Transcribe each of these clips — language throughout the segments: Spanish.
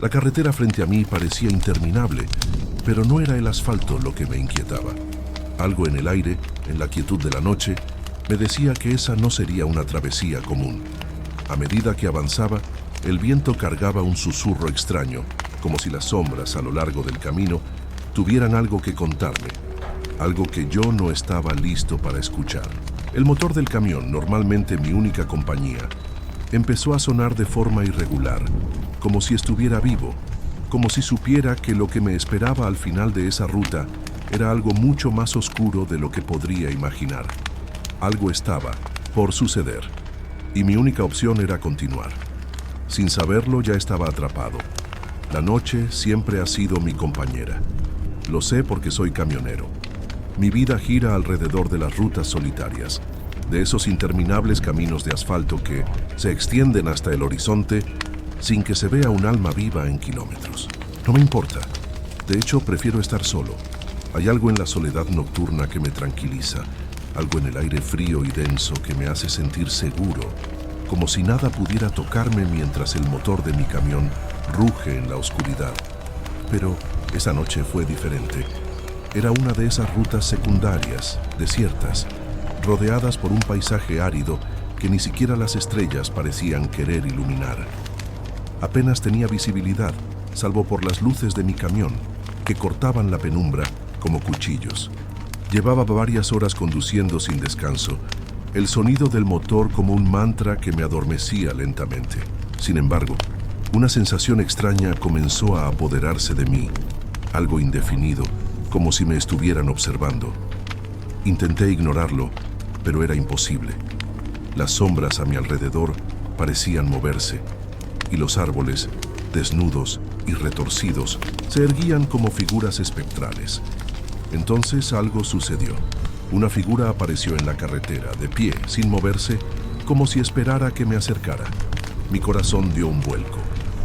La carretera frente a mí parecía interminable, pero no era el asfalto lo que me inquietaba. Algo en el aire, en la quietud de la noche, me decía que esa no sería una travesía común. A medida que avanzaba, el viento cargaba un susurro extraño, como si las sombras a lo largo del camino tuvieran algo que contarme, algo que yo no estaba listo para escuchar. El motor del camión, normalmente mi única compañía, empezó a sonar de forma irregular, como si estuviera vivo, como si supiera que lo que me esperaba al final de esa ruta era algo mucho más oscuro de lo que podría imaginar. Algo estaba por suceder, y mi única opción era continuar. Sin saberlo, ya estaba atrapado. La noche siempre ha sido mi compañera. Lo sé porque soy camionero. Mi vida gira alrededor de las rutas solitarias, de esos interminables caminos de asfalto que se extienden hasta el horizonte sin que se vea un alma viva en kilómetros. No me importa. De hecho, prefiero estar solo. Hay algo en la soledad nocturna que me tranquiliza, algo en el aire frío y denso que me hace sentir seguro, como si nada pudiera tocarme mientras el motor de mi camión ruge en la oscuridad. Pero esa noche fue diferente. Era una de esas rutas secundarias, desiertas, rodeadas por un paisaje árido que ni siquiera las estrellas parecían querer iluminar. Apenas tenía visibilidad, salvo por las luces de mi camión, que cortaban la penumbra como cuchillos. Llevaba varias horas conduciendo sin descanso, el sonido del motor como un mantra que me adormecía lentamente. Sin embargo, una sensación extraña comenzó a apoderarse de mí, algo indefinido, como si me estuvieran observando. Intenté ignorarlo, pero era imposible. Las sombras a mi alrededor parecían moverse, y los árboles, desnudos y retorcidos, se erguían como figuras espectrales. Entonces algo sucedió. Una figura apareció en la carretera, de pie, sin moverse, como si esperara que me acercara. Mi corazón dio un vuelco.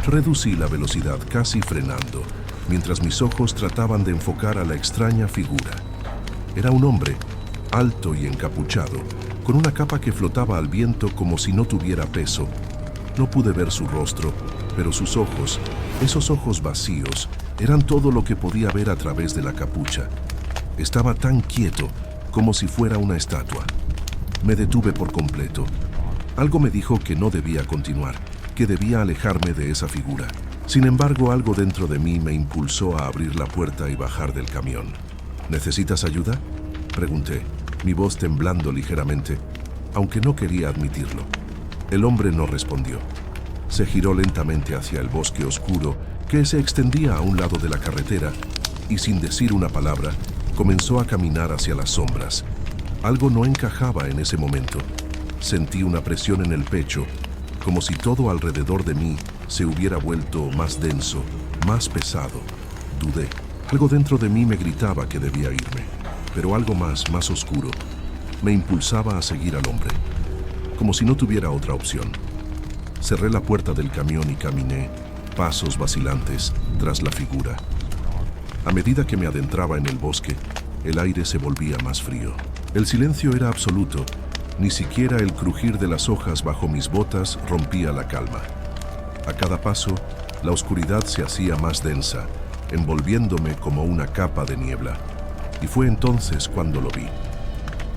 Reducí la velocidad, casi frenando, mientras mis ojos trataban de enfocar a la extraña figura. Era un hombre, alto y encapuchado, con una capa que flotaba al viento como si no tuviera peso. No pude ver su rostro, pero sus ojos, esos ojos vacíos, eran todo lo que podía ver a través de la capucha. Estaba tan quieto, como si fuera una estatua. Me detuve por completo. Algo me dijo que no debía continuar, que debía alejarme de esa figura. Sin embargo, algo dentro de mí me impulsó a abrir la puerta y bajar del camión. ¿Necesitas ayuda?, pregunté, mi voz temblando ligeramente, aunque no quería admitirlo. El hombre no respondió. Se giró lentamente hacia el bosque oscuro que se extendía a un lado de la carretera y, sin decir una palabra, comenzó a caminar hacia las sombras. Algo no encajaba en ese momento. Sentí una presión en el pecho, como si todo alrededor de mí se hubiera vuelto más denso, más pesado. Dudé. Algo dentro de mí me gritaba que debía irme, pero algo más oscuro, me impulsaba a seguir al hombre, como si no tuviera otra opción. Cerré la puerta del camión y caminé, pasos vacilantes, tras la figura. A medida que me adentraba en el bosque, el aire se volvía más frío. El silencio era absoluto. Ni siquiera el crujir de las hojas bajo mis botas rompía la calma. A cada paso, la oscuridad se hacía más densa, envolviéndome como una capa de niebla. Y fue entonces cuando lo vi.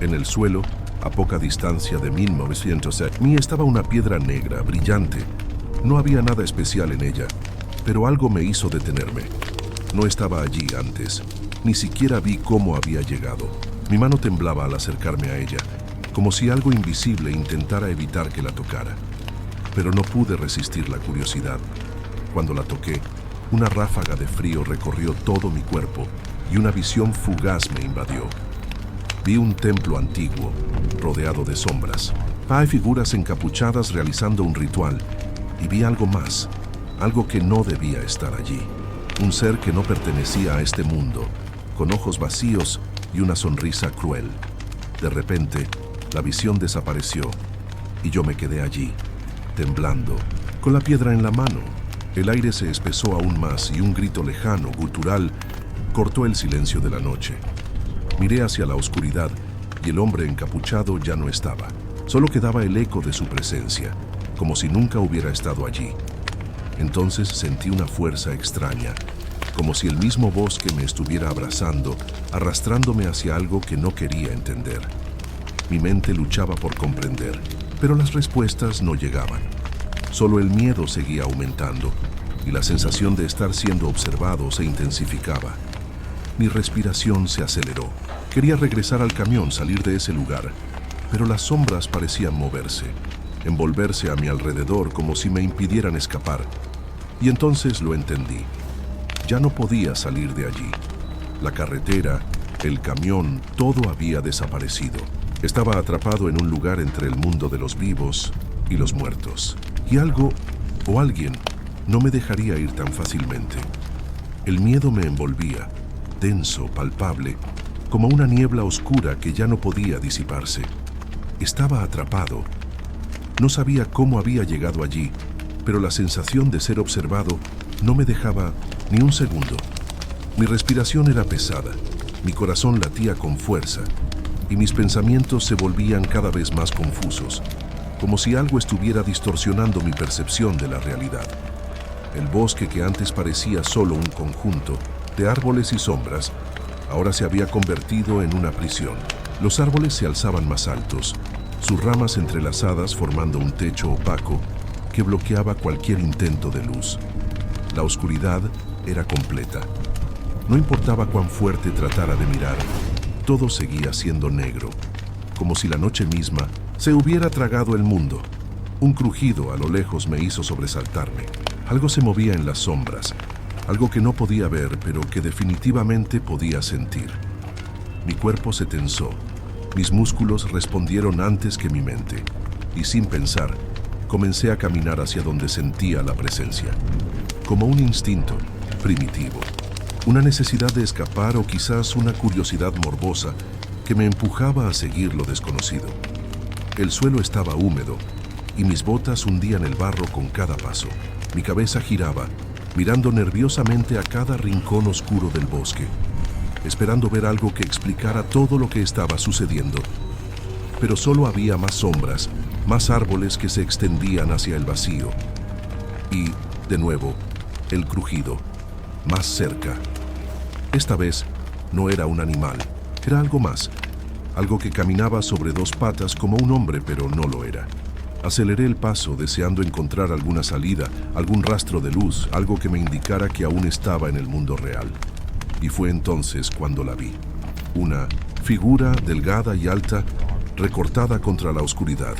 En el suelo, a poca distancia de 1907, estaba una piedra negra, brillante. No había nada especial en ella, pero algo me hizo detenerme. No estaba allí antes. Ni siquiera vi cómo había llegado. Mi mano temblaba al acercarme a ella, como si algo invisible intentara evitar que la tocara. Pero no pude resistir la curiosidad. Cuando la toqué, una ráfaga de frío recorrió todo mi cuerpo y una visión fugaz me invadió. Vi un templo antiguo, rodeado de sombras. Hay figuras encapuchadas realizando un ritual, y vi algo más, algo que no debía estar allí. Un ser que no pertenecía a este mundo, con ojos vacíos y una sonrisa cruel. De repente, la visión desapareció, y yo me quedé allí, temblando, con la piedra en la mano. El aire se espesó aún más y un grito lejano, gutural, cortó el silencio de la noche. Miré hacia la oscuridad y el hombre encapuchado ya no estaba. Solo quedaba el eco de su presencia, como si nunca hubiera estado allí. Entonces sentí una fuerza extraña, como si el mismo bosque me estuviera abrazando, arrastrándome hacia algo que no quería entender. Mi mente luchaba por comprender, pero las respuestas no llegaban. Solo el miedo seguía aumentando y la sensación de estar siendo observado se intensificaba. Mi respiración se aceleró. Quería regresar al camión, salir de ese lugar, pero las sombras parecían moverse, envolverse a mi alrededor como si me impidieran escapar. Y entonces lo entendí. Ya no podía salir de allí. La carretera, el camión, todo había desaparecido. Estaba atrapado en un lugar entre el mundo de los vivos y los muertos. Y algo o alguien no me dejaría ir tan fácilmente. El miedo me envolvía, denso, palpable, como una niebla oscura que ya no podía disiparse. Estaba atrapado. No sabía cómo había llegado allí, pero la sensación de ser observado no me dejaba ni un segundo. Mi respiración era pesada, mi corazón latía con fuerza y mis pensamientos se volvían cada vez más confusos, como si algo estuviera distorsionando mi percepción de la realidad. El bosque que antes parecía solo un conjunto de árboles y sombras, ahora se había convertido en una prisión. Los árboles se alzaban más altos, sus ramas entrelazadas formando un techo opaco que bloqueaba cualquier intento de luz. La oscuridad era completa. No importaba cuán fuerte tratara de mirar, todo seguía siendo negro, como si la noche misma se hubiera tragado el mundo. Un crujido a lo lejos me hizo sobresaltarme. Algo se movía en las sombras, algo que no podía ver, pero que definitivamente podía sentir. Mi cuerpo se tensó, mis músculos respondieron antes que mi mente, y sin pensar, comencé a caminar hacia donde sentía la presencia. Como un instinto primitivo, una necesidad de escapar o quizás una curiosidad morbosa que me empujaba a seguir lo desconocido. El suelo estaba húmedo y mis botas hundían el barro con cada paso. Mi cabeza giraba, mirando nerviosamente a cada rincón oscuro del bosque, esperando ver algo que explicara todo lo que estaba sucediendo. Pero solo había más sombras, más árboles que se extendían hacia el vacío. Y, de nuevo, el crujido, más cerca. Esta vez no era un animal, era algo más, algo que caminaba sobre dos patas como un hombre, pero no lo era. Aceleré el paso, deseando encontrar alguna salida, algún rastro de luz, algo que me indicara que aún estaba en el mundo real. Y fue entonces cuando la vi. Una figura delgada y alta, recortada contra la oscuridad.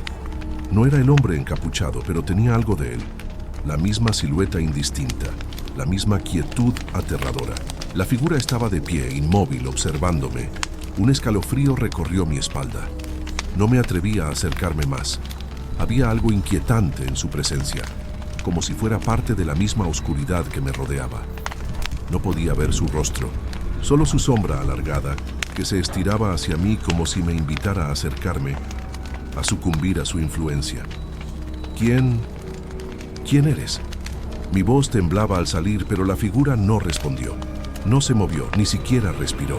No era el hombre encapuchado, pero tenía algo de él. La misma silueta indistinta, la misma quietud aterradora. La figura estaba de pie, inmóvil, observándome. Un escalofrío recorrió mi espalda. No me atrevía a acercarme más. Había algo inquietante en su presencia, como si fuera parte de la misma oscuridad que me rodeaba. No podía ver su rostro, solo su sombra alargada, que se estiraba hacia mí como si me invitara a acercarme, a sucumbir a su influencia. ¿Quién eres? Mi voz temblaba al salir, pero la figura no respondió. No se movió, ni siquiera respiró.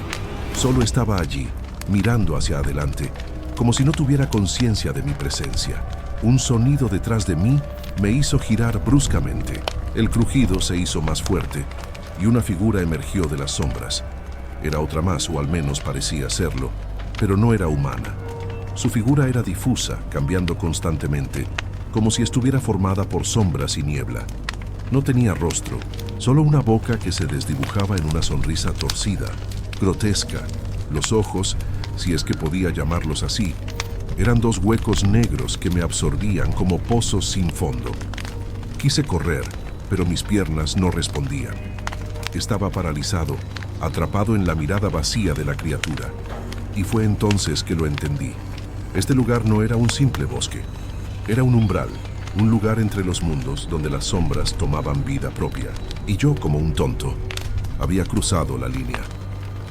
Solo estaba allí, mirando hacia adelante, como si no tuviera conciencia de mi presencia. Un sonido detrás de mí me hizo girar bruscamente. El crujido se hizo más fuerte y una figura emergió de las sombras. Era otra más, o al menos parecía serlo, pero no era humana. Su figura era difusa, cambiando constantemente, como si estuviera formada por sombras y niebla. No tenía rostro, solo una boca que se desdibujaba en una sonrisa torcida, grotesca. Los ojos, si es que podía llamarlos así, eran dos huecos negros que me absorbían como pozos sin fondo. Quise correr, pero mis piernas no respondían. Estaba paralizado, atrapado en la mirada vacía de la criatura. Y fue entonces que lo entendí. Este lugar no era un simple bosque. Era un umbral, un lugar entre los mundos donde las sombras tomaban vida propia. Y yo, como un tonto, había cruzado la línea.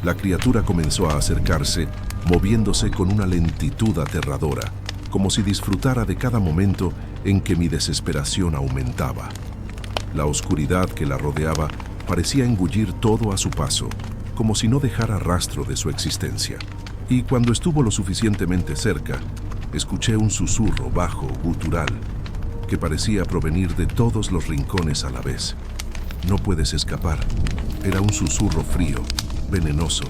La criatura comenzó a acercarse, moviéndose con una lentitud aterradora, como si disfrutara de cada momento en que mi desesperación aumentaba. La oscuridad que la rodeaba parecía engullir todo a su paso, como si no dejara rastro de su existencia. Y cuando estuvo lo suficientemente cerca, escuché un susurro bajo, gutural, que parecía provenir de todos los rincones a la vez. No puedes escapar. Era un susurro frío, venenoso,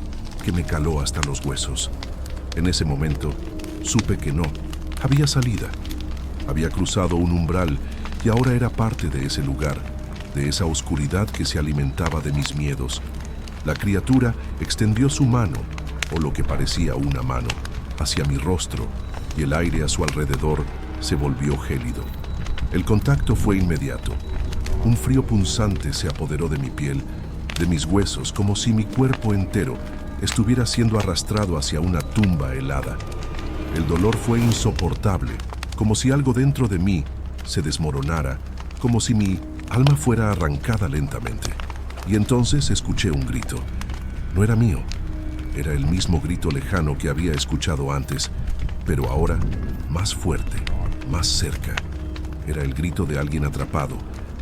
que me caló hasta los huesos. En ese momento, supe que no, había salida. Había cruzado un umbral y ahora era parte de ese lugar, de esa oscuridad que se alimentaba de mis miedos. La criatura extendió su mano, o lo que parecía una mano, hacia mi rostro, y el aire a su alrededor se volvió gélido. El contacto fue inmediato. Un frío punzante se apoderó de mi piel, de mis huesos, como si mi cuerpo entero estuviera siendo arrastrado hacia una tumba helada. El dolor fue insoportable, como si algo dentro de mí se desmoronara, como si mi alma fuera arrancada lentamente. Y entonces escuché un grito. No era mío, era el mismo grito lejano que había escuchado antes, pero ahora más fuerte, más cerca. Era el grito de alguien atrapado,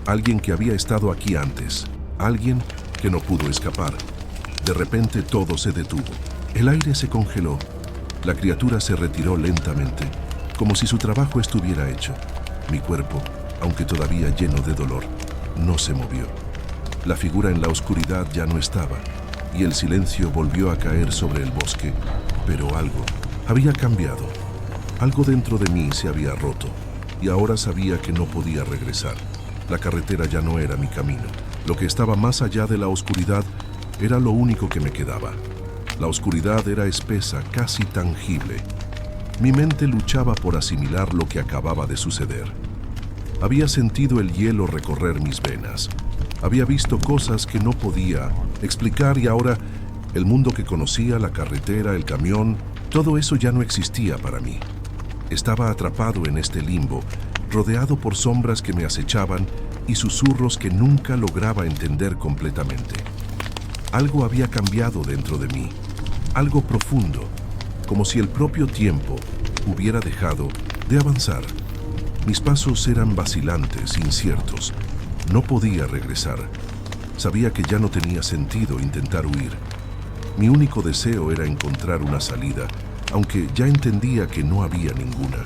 alguien que había estado aquí antes, alguien que no pudo escapar. De repente todo se detuvo. El aire se congeló. La criatura se retiró lentamente, como si su trabajo estuviera hecho. Mi cuerpo, aunque todavía lleno de dolor, no se movió. La figura en la oscuridad ya no estaba, y el silencio volvió a caer sobre el bosque, pero algo había cambiado. Algo dentro de mí se había roto, y ahora sabía que no podía regresar. La carretera ya no era mi camino. Lo que estaba más allá de la oscuridad era lo único que me quedaba. La oscuridad era espesa, casi tangible. Mi mente luchaba por asimilar lo que acababa de suceder. Había sentido el hielo recorrer mis venas. Había visto cosas que no podía explicar y ahora el mundo que conocía, la carretera, el camión, todo eso ya no existía para mí. Estaba atrapado en este limbo, rodeado por sombras que me acechaban y susurros que nunca lograba entender completamente. Algo había cambiado dentro de mí, algo profundo, como si el propio tiempo hubiera dejado de avanzar. Mis pasos eran vacilantes, inciertos. No podía regresar. Sabía que ya no tenía sentido intentar huir. Mi único deseo era encontrar una salida, aunque ya entendía que no había ninguna.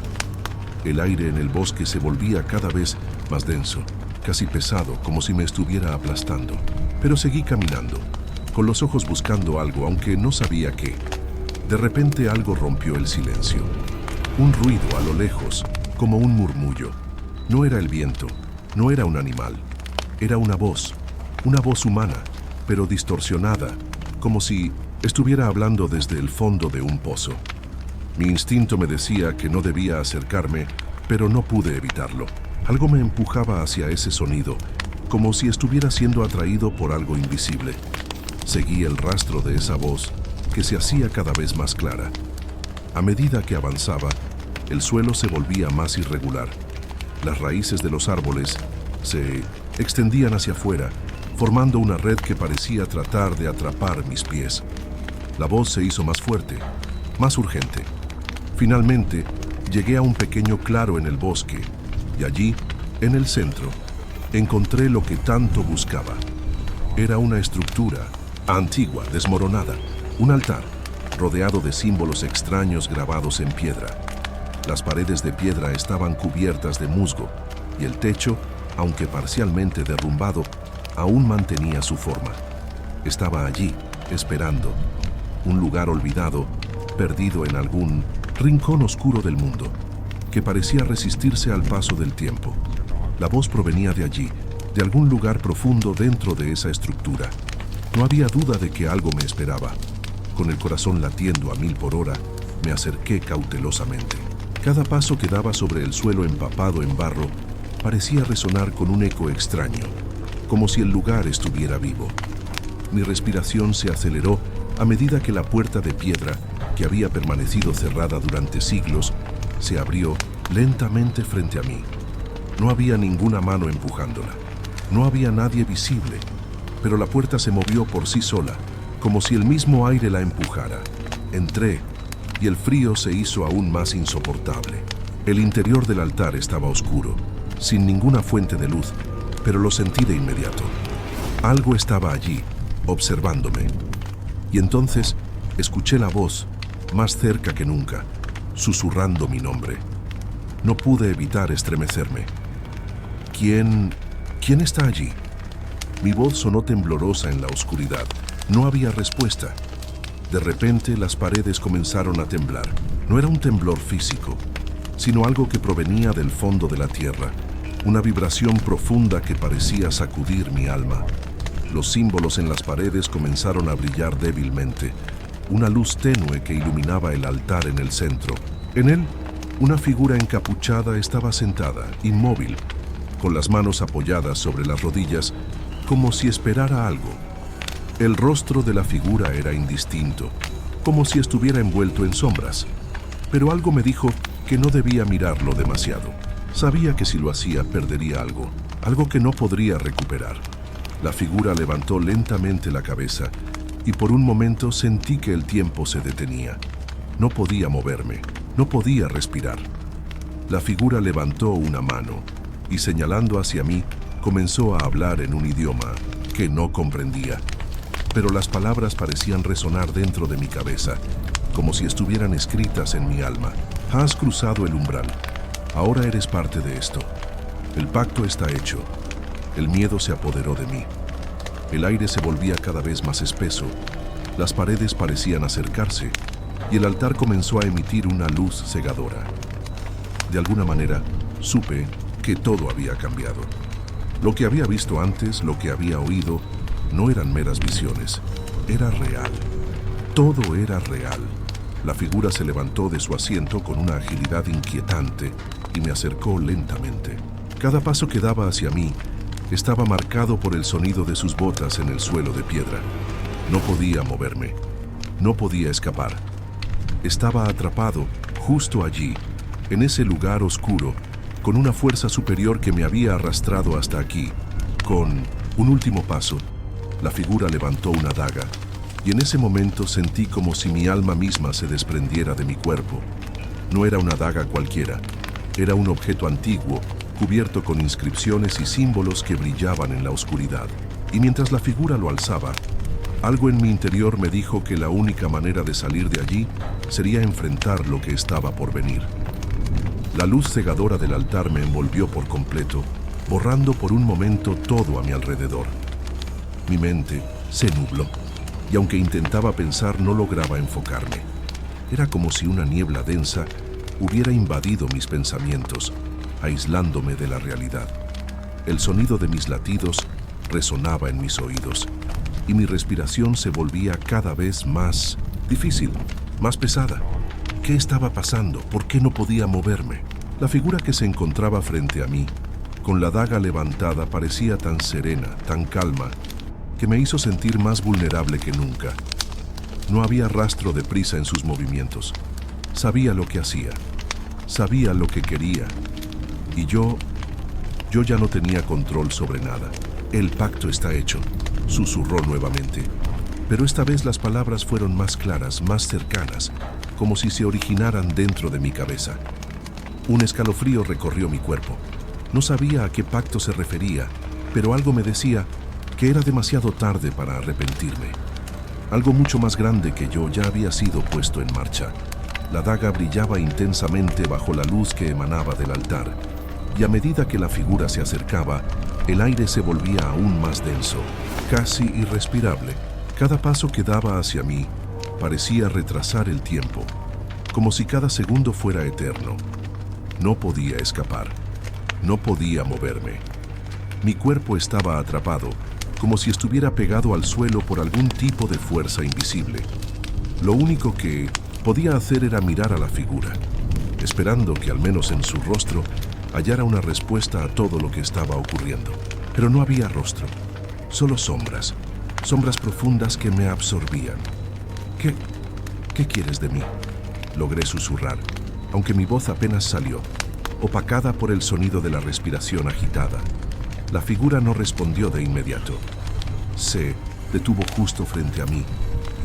El aire en el bosque se volvía cada vez más denso, casi pesado, como si me estuviera aplastando. Pero seguí caminando, con los ojos buscando algo, aunque no sabía qué. De repente algo rompió el silencio. Un ruido a lo lejos, como un murmullo. No era el viento, no era un animal. Era una voz humana, pero distorsionada, como si estuviera hablando desde el fondo de un pozo. Mi instinto me decía que no debía acercarme, pero no pude evitarlo. Algo me empujaba hacia ese sonido, como si estuviera siendo atraído por algo invisible. Seguí el rastro de esa voz, que se hacía cada vez más clara. A medida que avanzaba, el suelo se volvía más irregular. Las raíces de los árboles se extendían hacia afuera, formando una red que parecía tratar de atrapar mis pies. La voz se hizo más fuerte, más urgente. Finalmente, llegué a un pequeño claro en el bosque, y allí, en el centro, encontré lo que tanto buscaba. Era una estructura antigua, desmoronada, un altar, rodeado de símbolos extraños grabados en piedra. Las paredes de piedra estaban cubiertas de musgo, y el techo, aunque parcialmente derrumbado, aún mantenía su forma. Estaba allí, esperando, un lugar olvidado, perdido en algún rincón oscuro del mundo, que parecía resistirse al paso del tiempo. La voz provenía de allí, de algún lugar profundo dentro de esa estructura. No había duda de que algo me esperaba. Con el corazón latiendo a 1000 por hora, me acerqué cautelosamente. Cada paso que daba sobre el suelo empapado en barro parecía resonar con un eco extraño, como si el lugar estuviera vivo. Mi respiración se aceleró a medida que la puerta de piedra, que había permanecido cerrada durante siglos, se abrió lentamente frente a mí. No había ninguna mano empujándola. No había nadie visible, pero la puerta se movió por sí sola, como si el mismo aire la empujara. Entré, y el frío se hizo aún más insoportable. El interior del altar estaba oscuro, sin ninguna fuente de luz, pero lo sentí de inmediato. Algo estaba allí, observándome. Y entonces escuché la voz, más cerca que nunca, susurrando mi nombre. No pude evitar estremecerme. ¿Quién está allí? Mi voz sonó temblorosa en la oscuridad. No había respuesta. De repente, las paredes comenzaron a temblar. No era un temblor físico, sino algo que provenía del fondo de la tierra. Una vibración profunda que parecía sacudir mi alma. Los símbolos en las paredes comenzaron a brillar débilmente. Una luz tenue que iluminaba el altar en el centro. En él, una figura encapuchada estaba sentada, inmóvil, con las manos apoyadas sobre las rodillas, como si esperara algo. El rostro de la figura era indistinto, como si estuviera envuelto en sombras. Pero algo me dijo que no debía mirarlo demasiado. Sabía que si lo hacía perdería algo que no podría recuperar. La figura levantó lentamente la cabeza y por un momento sentí que el tiempo se detenía. No podía moverme, no podía respirar. La figura levantó una mano y señalando hacia mí, comenzó a hablar en un idioma que no comprendía. Pero las palabras parecían resonar dentro de mi cabeza, como si estuvieran escritas en mi alma. Has cruzado el umbral. Ahora eres parte de esto. El pacto está hecho. El miedo se apoderó de mí. El aire se volvía cada vez más espeso. Las paredes parecían acercarse y el altar comenzó a emitir una luz cegadora. De alguna manera, supe que todo había cambiado. Lo que había visto antes, lo que había oído, no eran meras visiones. Era real. Todo era real. La figura se levantó de su asiento con una agilidad inquietante y me acercó lentamente. Cada paso que daba hacia mí estaba marcado por el sonido de sus botas en el suelo de piedra. No podía moverme. No podía escapar. Estaba atrapado justo allí, en ese lugar oscuro, con una fuerza superior que me había arrastrado hasta aquí. Con un último paso, la figura levantó una daga, y en ese momento sentí como si mi alma misma se desprendiera de mi cuerpo. No era una daga cualquiera, era un objeto antiguo, cubierto con inscripciones y símbolos que brillaban en la oscuridad. Y mientras la figura lo alzaba, algo en mi interior me dijo que la única manera de salir de allí sería enfrentar lo que estaba por venir. La luz cegadora del altar me envolvió por completo, borrando por un momento todo a mi alrededor. Mi mente se nubló, y aunque intentaba pensar, no lograba enfocarme. Era como si una niebla densa hubiera invadido mis pensamientos, aislándome de la realidad. El sonido de mis latidos resonaba en mis oídos, y mi respiración se volvía cada vez más difícil, más pesada. ¿Qué estaba pasando? ¿Por qué no podía moverme? La figura que se encontraba frente a mí, con la daga levantada, parecía tan serena, tan calma, que me hizo sentir más vulnerable que nunca. No había rastro de prisa en sus movimientos. Sabía lo que hacía, sabía lo que quería, y yo ya no tenía control sobre nada. El pacto está hecho, susurró nuevamente, pero esta vez las palabras fueron más claras, más cercanas, como si se originaran dentro de mi cabeza. Un escalofrío recorrió mi cuerpo. No sabía a qué pacto se refería, pero algo me decía que era demasiado tarde para arrepentirme. Algo mucho más grande que yo ya había sido puesto en marcha. La daga brillaba intensamente bajo la luz que emanaba del altar, y a medida que la figura se acercaba, el aire se volvía aún más denso, casi irrespirable. Cada paso que daba hacia mí parecía retrasar el tiempo, como si cada segundo fuera eterno. No podía escapar, no podía moverme. Mi cuerpo estaba atrapado, como si estuviera pegado al suelo por algún tipo de fuerza invisible. Lo único que podía hacer era mirar a la figura, esperando que al menos en su rostro hallara una respuesta a todo lo que estaba ocurriendo. Pero no había rostro, solo sombras, sombras profundas que me absorbían. ¿Qué quieres de mí?, logré susurrar, aunque mi voz apenas salió, opacada por el sonido de la respiración agitada. La figura no respondió de inmediato. Se detuvo justo frente a mí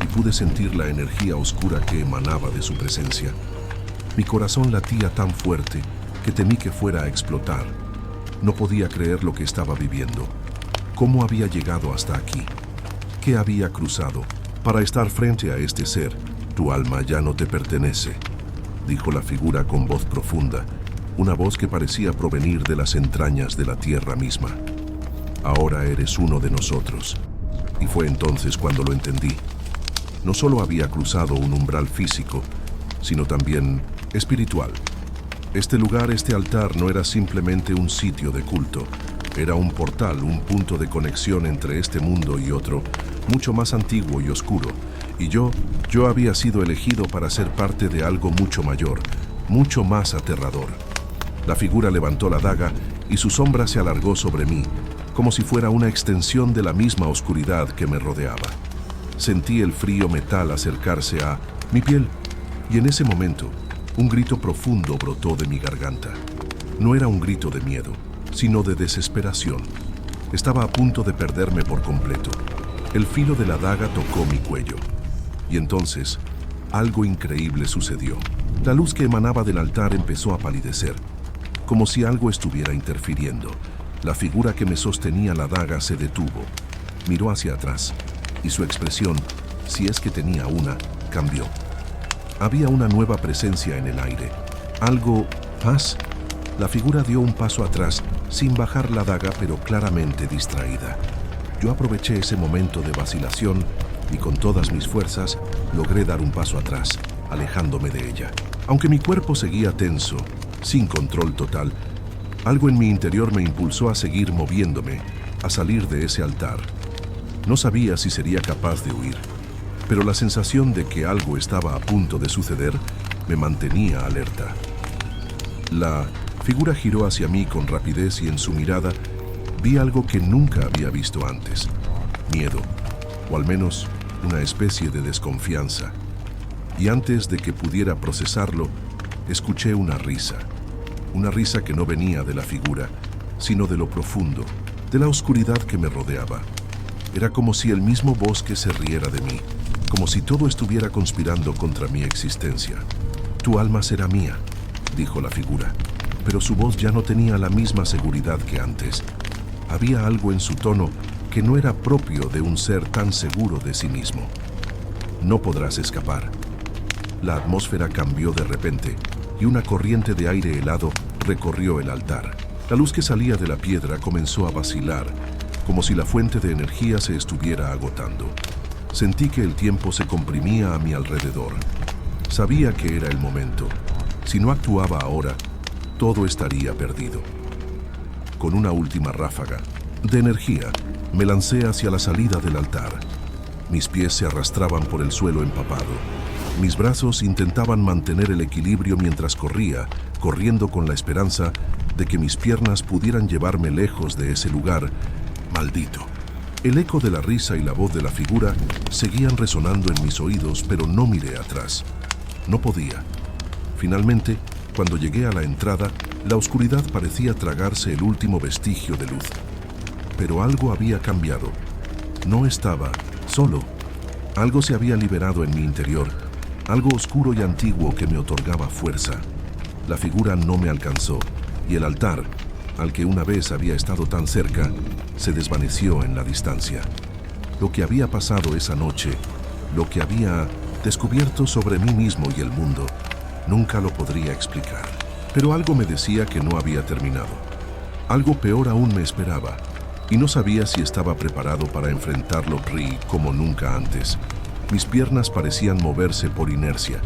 y pude sentir la energía oscura que emanaba de su presencia. Mi corazón latía tan fuerte que temí que fuera a explotar. No podía creer lo que estaba viviendo. ¿Cómo había llegado hasta aquí? ¿Qué había cruzado para estar frente a este ser? Tu alma ya no te pertenece, dijo la figura con voz profunda, una voz que parecía provenir de las entrañas de la tierra misma. Ahora eres uno de nosotros. Y fue entonces cuando lo entendí. No solo había cruzado un umbral físico, sino también espiritual. Este lugar, este altar, no era simplemente un sitio de culto. Era un portal, un punto de conexión entre este mundo y otro, mucho más antiguo y oscuro. Y yo había sido elegido para ser parte de algo mucho mayor, mucho más aterrador. La figura levantó la daga y su sombra se alargó sobre mí, como si fuera una extensión de la misma oscuridad que me rodeaba. Sentí el frío metal acercarse a mi piel, y en ese momento, un grito profundo brotó de mi garganta. No era un grito de miedo, sino de desesperación. Estaba a punto de perderme por completo. El filo de la daga tocó mi cuello. Y entonces, algo increíble sucedió. La luz que emanaba del altar empezó a palidecer, como si algo estuviera interfiriendo. La figura que me sostenía la daga se detuvo, miró hacia atrás, y su expresión, si es que tenía una, cambió. Había una nueva presencia en el aire. Algo más. La figura dio un paso atrás, sin bajar la daga, pero claramente distraída. Yo aproveché ese momento de vacilación y con todas mis fuerzas logré dar un paso atrás, alejándome de ella. Aunque mi cuerpo seguía tenso, sin control total, algo en mi interior me impulsó a seguir moviéndome, a salir de ese altar. No sabía si sería capaz de huir, pero la sensación de que algo estaba a punto de suceder me mantenía alerta. La figura giró hacia mí con rapidez y en su mirada vi algo que nunca había visto antes. Miedo, o al menos una especie de desconfianza. Y antes de que pudiera procesarlo, escuché una risa. Una risa que no venía de la figura, sino de lo profundo, de la oscuridad que me rodeaba. Era como si el mismo bosque se riera de mí, como si todo estuviera conspirando contra mi existencia. Tu alma será mía, dijo la figura, pero su voz ya no tenía la misma seguridad que antes. Había algo en su tono que no era propio de un ser tan seguro de sí mismo. No podrás escapar. La atmósfera cambió de repente y una corriente de aire helado recorrió el altar. La luz que salía de la piedra comenzó a vacilar, como si la fuente de energía se estuviera agotando. Sentí que el tiempo se comprimía a mi alrededor. Sabía que era el momento. Si no actuaba ahora, todo estaría perdido. Con una última ráfaga de energía, me lancé hacia la salida del altar. Mis pies se arrastraban por el suelo empapado. Mis brazos intentaban mantener el equilibrio mientras corría, corriendo con la esperanza de que mis piernas pudieran llevarme lejos de ese lugar maldito. El eco de la risa y la voz de la figura seguían resonando en mis oídos, pero no miré atrás. No podía. Finalmente, cuando llegué a la entrada, la oscuridad parecía tragarse el último vestigio de luz. Pero algo había cambiado. No estaba solo. Algo se había liberado en mi interior, algo oscuro y antiguo que me otorgaba fuerza. La figura no me alcanzó, y el altar, al que una vez había estado tan cerca, se desvaneció en la distancia. Lo que había pasado esa noche, lo que había descubierto sobre mí mismo y el mundo, nunca lo podría explicar. Pero algo me decía que no había terminado. Algo peor aún me esperaba, y no sabía si estaba preparado para enfrentarlo como nunca antes. Mis piernas parecían moverse por inercia,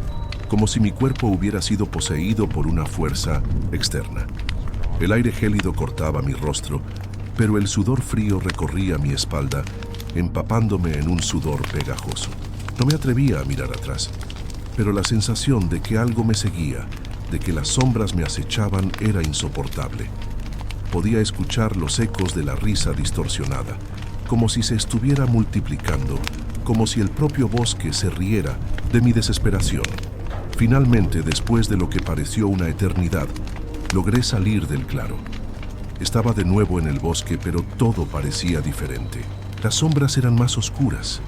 como si mi cuerpo hubiera sido poseído por una fuerza externa. El aire gélido cortaba mi rostro, pero el sudor frío recorría mi espalda, empapándome en un sudor pegajoso. No me atrevía a mirar atrás, pero la sensación de que algo me seguía, de que las sombras me acechaban, era insoportable. Podía escuchar los ecos de la risa distorsionada, como si se estuviera multiplicando, como si el propio bosque se riera de mi desesperación. Finalmente, después de lo que pareció una eternidad, logré salir del claro. Estaba de nuevo en el bosque, pero todo parecía diferente. Las sombras eran más oscuras.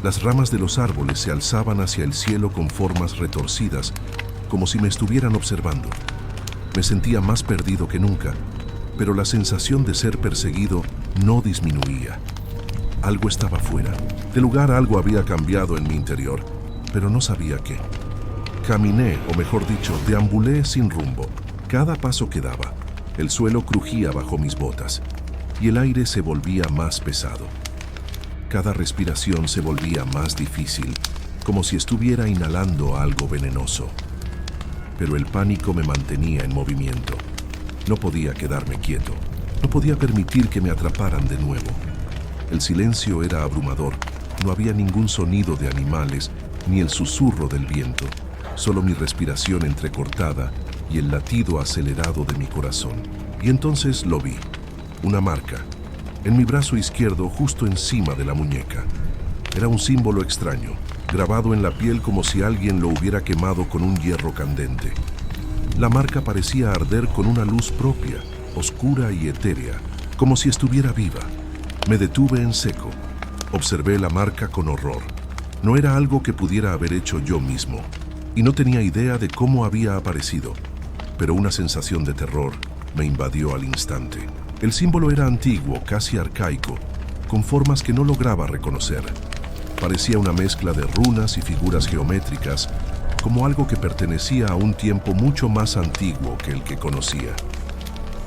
Las ramas de los árboles se alzaban hacia el cielo con formas retorcidas, como si me estuvieran observando. Me sentía más perdido que nunca, pero la sensación de ser perseguido no disminuía. Algo estaba fuera. De lugar algo había cambiado en mi interior, pero no sabía qué. Caminé, o mejor dicho, deambulé sin rumbo. Cada paso que daba, el suelo crujía bajo mis botas y el aire se volvía más pesado. Cada respiración se volvía más difícil, como si estuviera inhalando algo venenoso. Pero el pánico me mantenía en movimiento. No podía quedarme quieto. No podía permitir que me atraparan de nuevo. El silencio era abrumador. No había ningún sonido de animales, ni el susurro del viento. Solo mi respiración entrecortada y el latido acelerado de mi corazón. Y entonces lo vi. Una marca. En mi brazo izquierdo, justo encima de la muñeca. Era un símbolo extraño, grabado en la piel como si alguien lo hubiera quemado con un hierro candente. La marca parecía arder con una luz propia, oscura y etérea, como si estuviera viva. Me detuve en seco. Observé la marca con horror. No era algo que pudiera haber hecho yo mismo, y no tenía idea de cómo había aparecido, pero una sensación de terror me invadió al instante. El símbolo era antiguo, casi arcaico, con formas que no lograba reconocer. Parecía una mezcla de runas y figuras geométricas, como algo que pertenecía a un tiempo mucho más antiguo que el que conocía.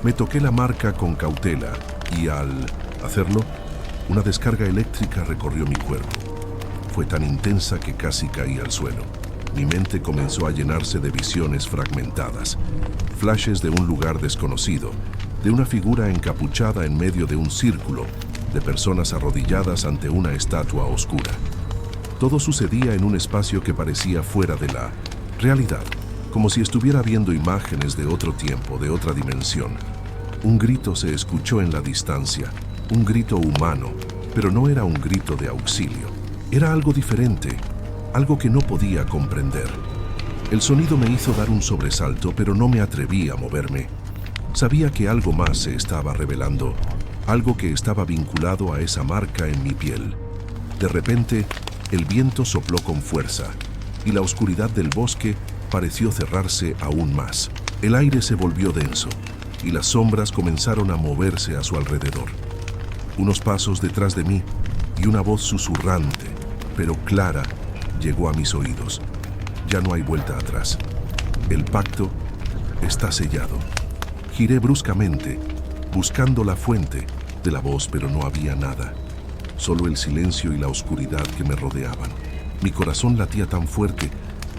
Me toqué la marca con cautela y al hacerlo, una descarga eléctrica recorrió mi cuerpo. Fue tan intensa que casi caí al suelo. Mi mente comenzó a llenarse de visiones fragmentadas, flashes de un lugar desconocido, de una figura encapuchada en medio de un círculo, de personas arrodilladas ante una estatua oscura. Todo sucedía en un espacio que parecía fuera de la realidad, como si estuviera viendo imágenes de otro tiempo, de otra dimensión. Un grito se escuchó en la distancia, un grito humano, pero no era un grito de auxilio. Era algo diferente, algo que no podía comprender. El sonido me hizo dar un sobresalto, pero no me atreví a moverme. Sabía que algo más se estaba revelando, algo que estaba vinculado a esa marca en mi piel. De repente, el viento sopló con fuerza y la oscuridad del bosque pareció cerrarse aún más. El aire se volvió denso y las sombras comenzaron a moverse a su alrededor. Unos pasos detrás de mí y una voz susurrante, pero clara, llegó a mis oídos. Ya no hay vuelta atrás. El pacto está sellado. Giré bruscamente, buscando la fuente de la voz, pero no había nada. Solo el silencio y la oscuridad que me rodeaban. Mi corazón latía tan fuerte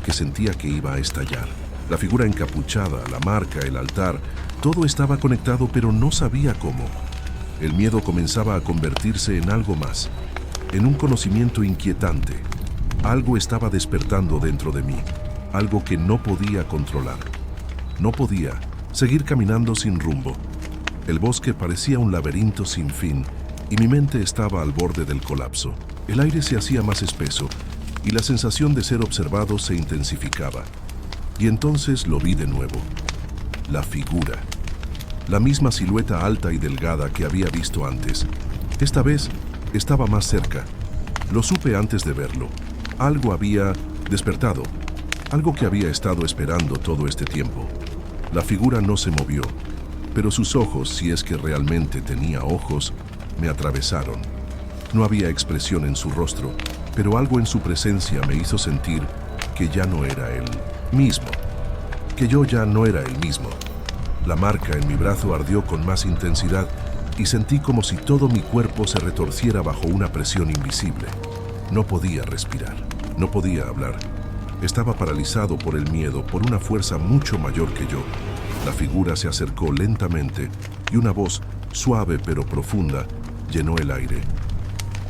que sentía que iba a estallar. La figura encapuchada, la marca, el altar, todo estaba conectado, pero no sabía cómo. El miedo comenzaba a convertirse en algo más, en un conocimiento inquietante. Algo estaba despertando dentro de mí, algo que no podía controlar. No podía seguir caminando sin rumbo. El bosque parecía un laberinto sin fin y mi mente estaba al borde del colapso. El aire se hacía más espeso y la sensación de ser observado se intensificaba. Y entonces lo vi de nuevo. La figura. La misma silueta alta y delgada que había visto antes. Esta vez estaba más cerca. Lo supe antes de verlo. Algo había despertado, algo que había estado esperando todo este tiempo. La figura no se movió, pero sus ojos, si es que realmente tenía ojos, me atravesaron. No había expresión en su rostro, pero algo en su presencia me hizo sentir que ya no era él mismo, que yo ya no era el mismo. La marca en mi brazo ardió con más intensidad y sentí como si todo mi cuerpo se retorciera bajo una presión invisible. No podía respirar, no podía hablar. Estaba paralizado por el miedo, por una fuerza mucho mayor que yo. La figura se acercó lentamente y una voz, suave pero profunda, llenó el aire.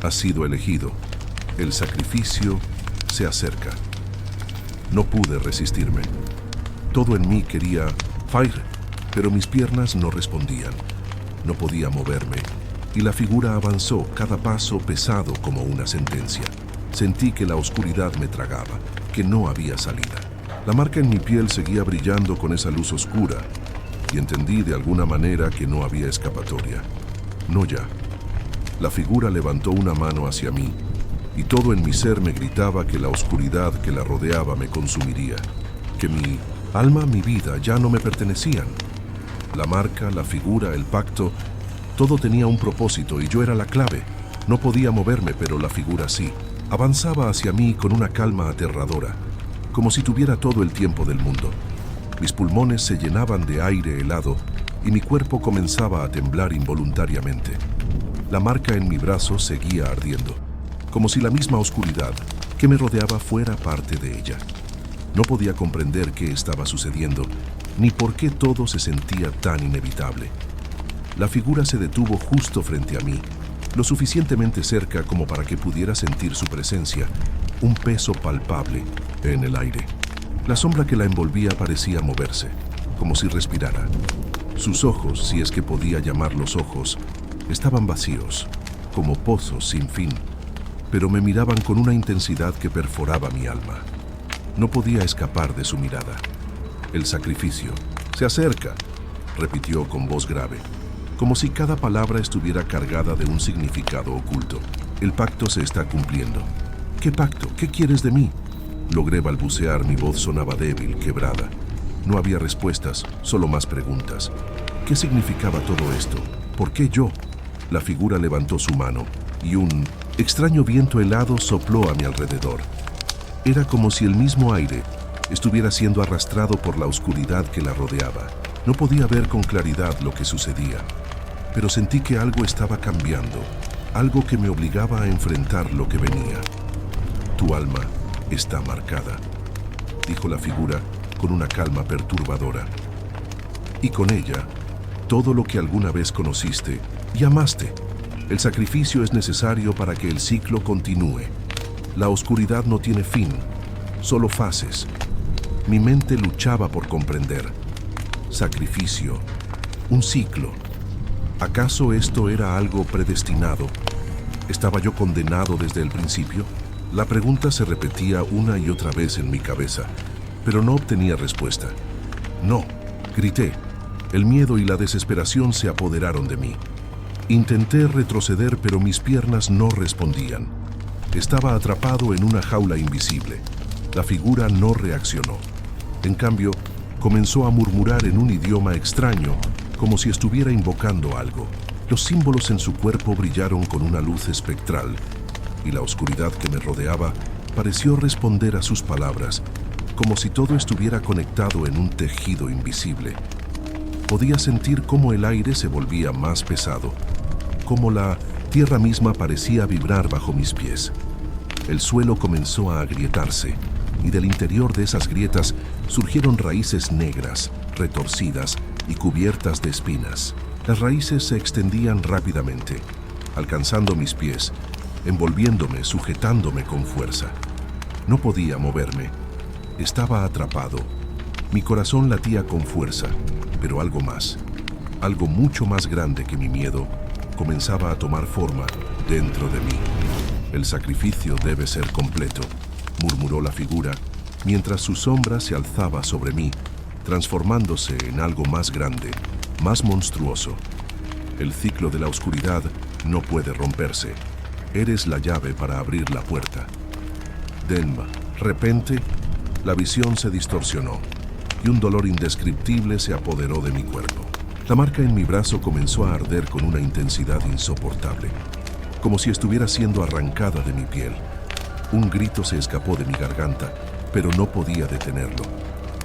Has sido elegido. El sacrificio se acerca. No pude resistirme. Todo en mí quería fire, pero mis piernas no respondían. No podía moverme, y la figura avanzó, cada paso pesado como una sentencia. Sentí que la oscuridad me tragaba, que no había salida. La marca en mi piel seguía brillando con esa luz oscura, y entendí de alguna manera que no había escapatoria. No ya. La figura levantó una mano hacia mí, y todo en mi ser me gritaba que la oscuridad que la rodeaba me consumiría, que mi alma, mi vida ya no me pertenecían. La marca, la figura, el pacto, todo tenía un propósito y yo era la clave. No podía moverme, pero la figura sí. Avanzaba hacia mí con una calma aterradora, como si tuviera todo el tiempo del mundo. Mis pulmones se llenaban de aire helado y mi cuerpo comenzaba a temblar involuntariamente. La marca en mi brazo seguía ardiendo, como si la misma oscuridad que me rodeaba fuera parte de ella. No podía comprender qué estaba sucediendo, ni por qué todo se sentía tan inevitable. La figura se detuvo justo frente a mí, lo suficientemente cerca como para que pudiera sentir su presencia, un peso palpable en el aire. La sombra que la envolvía parecía moverse, como si respirara. Sus ojos, si es que podía llamarlos ojos, estaban vacíos, como pozos sin fin, pero me miraban con una intensidad que perforaba mi alma. No podía escapar de su mirada. El sacrificio. «Se acerca», repitió con voz grave, como si cada palabra estuviera cargada de un significado oculto. «El pacto se está cumpliendo». «¿Qué pacto? ¿Qué quieres de mí?». Logré balbucear, mi voz sonaba débil, quebrada. No había respuestas, solo más preguntas. ¿Qué significaba todo esto? ¿Por qué yo? La figura levantó su mano y un extraño viento helado sopló a mi alrededor. Era como si el mismo aire estuviera siendo arrastrado por la oscuridad que la rodeaba. No podía ver con claridad lo que sucedía, pero sentí que algo estaba cambiando, algo que me obligaba a enfrentar lo que venía. «Tu alma está marcada», dijo la figura con una calma perturbadora. «Y con ella, todo lo que alguna vez conociste y amaste. El sacrificio es necesario para que el ciclo continúe. La oscuridad no tiene fin, solo fases». Mi mente luchaba por comprender. Sacrificio, un ciclo. ¿Acaso esto era algo predestinado? ¿Estaba yo condenado desde el principio? La pregunta se repetía una y otra vez en mi cabeza, pero no obtenía respuesta. «No», grité. El miedo y la desesperación se apoderaron de mí. Intenté retroceder, pero mis piernas no respondían. Estaba atrapado en una jaula invisible. La figura no reaccionó. En cambio, comenzó a murmurar en un idioma extraño, como si estuviera invocando algo. Los símbolos en su cuerpo brillaron con una luz espectral, y la oscuridad que me rodeaba pareció responder a sus palabras, como si todo estuviera conectado en un tejido invisible. Podía sentir cómo el aire se volvía más pesado, cómo la tierra misma parecía vibrar bajo mis pies. El suelo comenzó a agrietarse, y del interior de esas grietas surgieron raíces negras, retorcidas y cubiertas de espinas. Las raíces se extendían rápidamente, alcanzando mis pies, envolviéndome, sujetándome con fuerza. No podía moverme. Estaba atrapado. Mi corazón latía con fuerza, pero algo más, algo mucho más grande que mi miedo, comenzaba a tomar forma dentro de mí. «El sacrificio debe ser completo», murmuró la figura, mientras su sombra se alzaba sobre mí, transformándose en algo más grande, más monstruoso. «El ciclo de la oscuridad no puede romperse. Eres la llave para abrir la puerta». De repente, la visión se distorsionó y un dolor indescriptible se apoderó de mi cuerpo. La marca en mi brazo comenzó a arder con una intensidad insoportable, como si estuviera siendo arrancada de mi piel. Un grito se escapó de mi garganta, pero no podía detenerlo.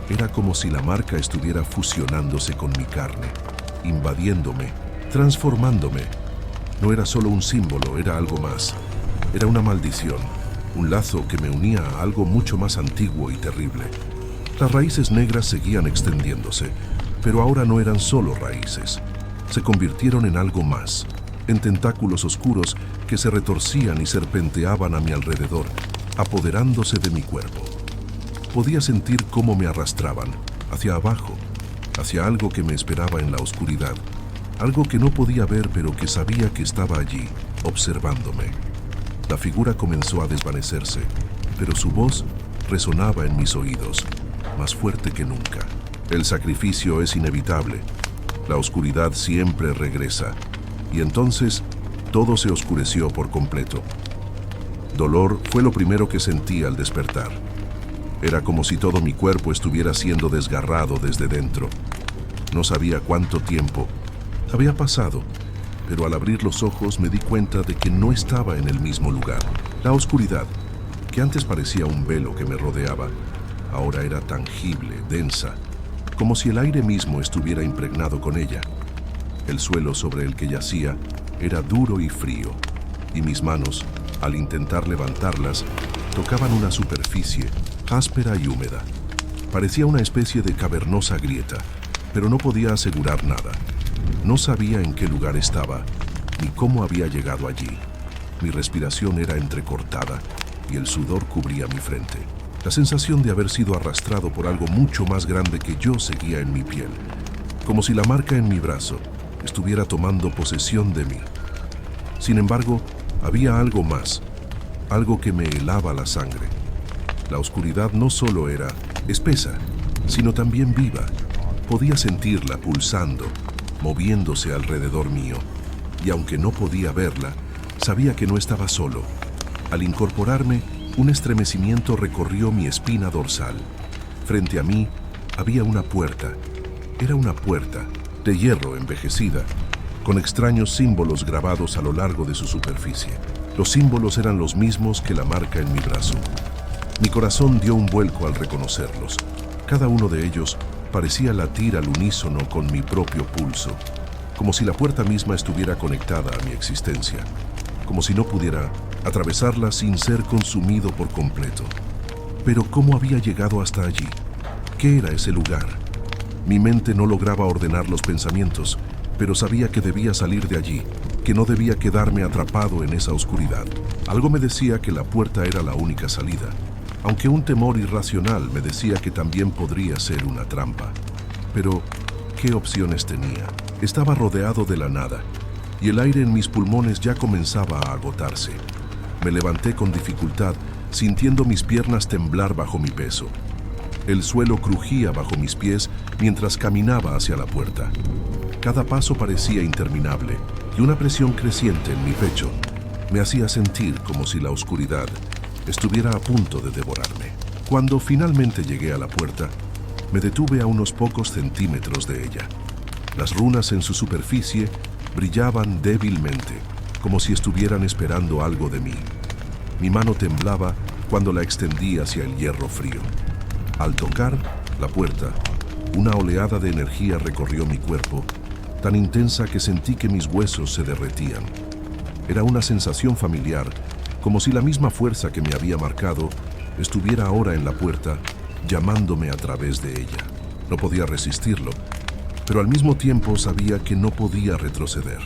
Era como si la marca estuviera fusionándose con mi carne, invadiéndome, transformándome. No era solo un símbolo, era algo más. Era una maldición, un lazo que me unía a algo mucho más antiguo y terrible. Las raíces negras seguían extendiéndose, pero ahora no eran solo raíces. Se convirtieron en algo más, en tentáculos oscuros que se retorcían y serpenteaban a mi alrededor, apoderándose de mi cuerpo. Podía sentir cómo me arrastraban, hacia abajo, hacia algo que me esperaba en la oscuridad, algo que no podía ver pero que sabía que estaba allí, observándome. La figura comenzó a desvanecerse, pero su voz resonaba en mis oídos, más fuerte que nunca. «El sacrificio es inevitable. La oscuridad siempre regresa». Y entonces, todo se oscureció por completo. Dolor fue lo primero que sentí al despertar. Era como si todo mi cuerpo estuviera siendo desgarrado desde dentro. No sabía cuánto tiempo había pasado, pero al abrir los ojos me di cuenta de que no estaba en el mismo lugar. La oscuridad, que antes parecía un velo que me rodeaba, ahora era tangible, densa, como si el aire mismo estuviera impregnado con ella. El suelo sobre el que yacía era duro y frío, y mis manos, al intentar levantarlas, tocaban una superficie áspera y húmeda. Parecía una especie de cavernosa grieta, pero no podía asegurar nada. No sabía en qué lugar estaba, ni cómo había llegado allí. Mi respiración era entrecortada y el sudor cubría mi frente. La sensación de haber sido arrastrado por algo mucho más grande que yo seguía en mi piel, como si la marca en mi brazo estuviera tomando posesión de mí. Sin embargo, había algo más, algo que me helaba la sangre. La oscuridad no solo era espesa, sino también viva. Podía sentirla pulsando, moviéndose alrededor mío, y aunque no podía verla, sabía que no estaba solo. Al incorporarme, un estremecimiento recorrió mi espina dorsal. Frente a mí había una puerta. Era una puerta de hierro envejecida, con extraños símbolos grabados a lo largo de su superficie. Los símbolos eran los mismos que la marca en mi brazo. Mi corazón dio un vuelco al reconocerlos. Cada uno de ellos parecía latir al unísono con mi propio pulso, como si la puerta misma estuviera conectada a mi existencia, como si no pudiera atravesarla sin ser consumido por completo. Pero ¿cómo había llegado hasta allí? ¿Qué era ese lugar? Mi mente no lograba ordenar los pensamientos, pero sabía que debía salir de allí, que no debía quedarme atrapado en esa oscuridad. Algo me decía que la puerta era la única salida, aunque un temor irracional me decía que también podría ser una trampa. Pero, ¿qué opciones tenía? Estaba rodeado de la nada, y el aire en mis pulmones ya comenzaba a agotarse. Me levanté con dificultad, sintiendo mis piernas temblar bajo mi peso. El suelo crujía bajo mis pies mientras caminaba hacia la puerta. Cada paso parecía interminable, y una presión creciente en mi pecho me hacía sentir como si la oscuridad estuviera a punto de devorarme. Cuando finalmente llegué a la puerta, me detuve a unos pocos centímetros de ella. Las runas en su superficie brillaban débilmente, como si estuvieran esperando algo de mí. Mi mano temblaba cuando la extendí hacia el hierro frío. Al tocar la puerta, una oleada de energía recorrió mi cuerpo, tan intensa que sentí que mis huesos se derretían. Era una sensación familiar, como si la misma fuerza que me había marcado estuviera ahora en la puerta, llamándome a través de ella. No podía resistirlo, pero al mismo tiempo sabía que no podía retroceder.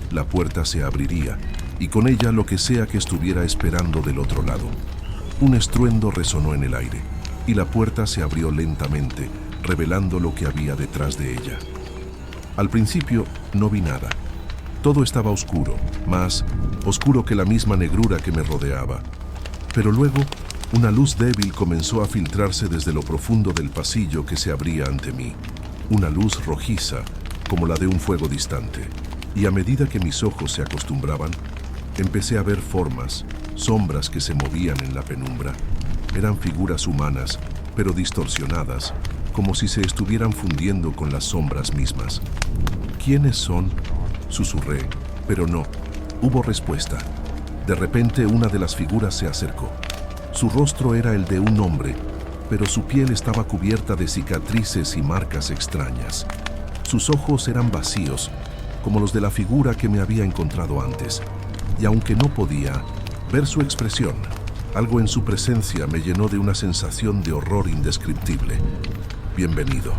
La puerta se abriría, y con ella lo que sea que estuviera esperando del otro lado. Un estruendo resonó en el aire, y la puerta se abrió lentamente, revelando lo que había detrás de ella. Al principio no vi nada. Todo estaba oscuro, más oscuro que la misma negrura que me rodeaba. Pero luego, una luz débil comenzó a filtrarse desde lo profundo del pasillo que se abría ante mí. Una luz rojiza, como la de un fuego distante. Y a medida que mis ojos se acostumbraban, empecé a ver formas, sombras que se movían en la penumbra. Eran figuras humanas, pero distorsionadas, como si se estuvieran fundiendo con las sombras mismas. ¿Quiénes son?, susurré, pero no hubo respuesta. De repente una de las figuras se acercó. Su rostro era el de un hombre, pero su piel estaba cubierta de cicatrices y marcas extrañas. Sus ojos eran vacíos, como los de la figura que me había encontrado antes, y aunque no podía ver su expresión, algo en su presencia me llenó de una sensación de horror indescriptible. «Bienvenido»,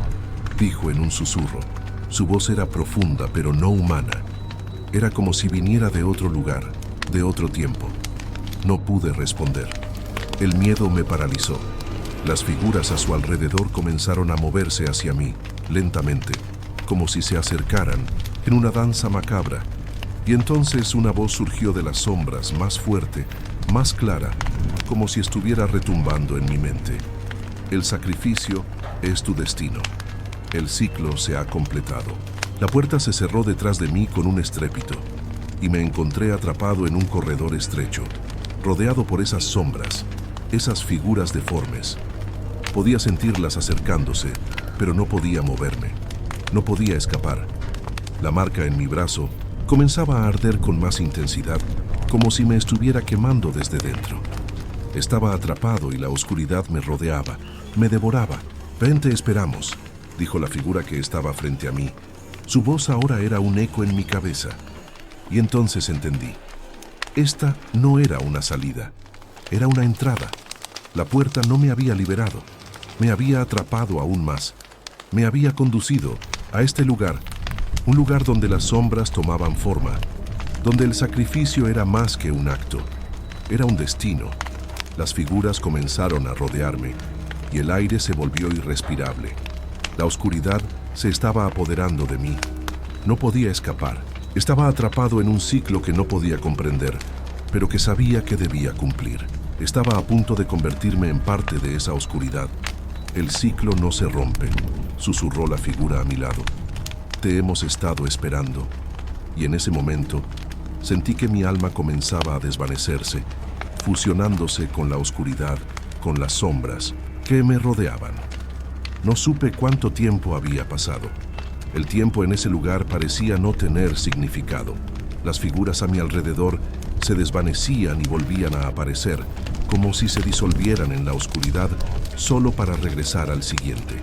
dijo en un susurro. Su voz era profunda, pero no humana. Era como si viniera de otro lugar, de otro tiempo. No pude responder. El miedo me paralizó. Las figuras a su alrededor comenzaron a moverse hacia mí, lentamente, como si se acercaran, en una danza macabra. Y entonces una voz surgió de las sombras, más fuerte, más clara, como si estuviera retumbando en mi mente. El sacrificio es tu destino. El ciclo se ha completado. La puerta se cerró detrás de mí con un estrépito, y me encontré atrapado en un corredor estrecho, rodeado por esas sombras, esas figuras deformes. Podía sentirlas acercándose, pero no podía moverme. No podía escapar. La marca en mi brazo comenzaba a arder con más intensidad, como si me estuviera quemando desde dentro. Estaba atrapado y la oscuridad me rodeaba, me devoraba. «Ven, te esperamos», dijo la figura que estaba frente a mí. Su voz ahora era un eco en mi cabeza. Y entonces entendí. Esta no era una salida, era una entrada. La puerta no me había liberado, me había atrapado aún más. Me había conducido a este lugar, un lugar donde las sombras tomaban forma, donde el sacrificio era más que un acto, era un destino. Las figuras comenzaron a rodearme y el aire se volvió irrespirable. La oscuridad se estaba apoderando de mí. No podía escapar. Estaba atrapado en un ciclo que no podía comprender, pero que sabía que debía cumplir. Estaba a punto de convertirme en parte de esa oscuridad. El ciclo no se rompe, susurró la figura a mi lado. Te hemos estado esperando. Y en ese momento sentí que mi alma comenzaba a desvanecerse, fusionándose con la oscuridad, con las sombras que me rodeaban. No supe cuánto tiempo había pasado. El tiempo en ese lugar parecía no tener significado. Las figuras a mi alrededor se desvanecían y volvían a aparecer, como si se disolvieran en la oscuridad, solo para regresar al siguiente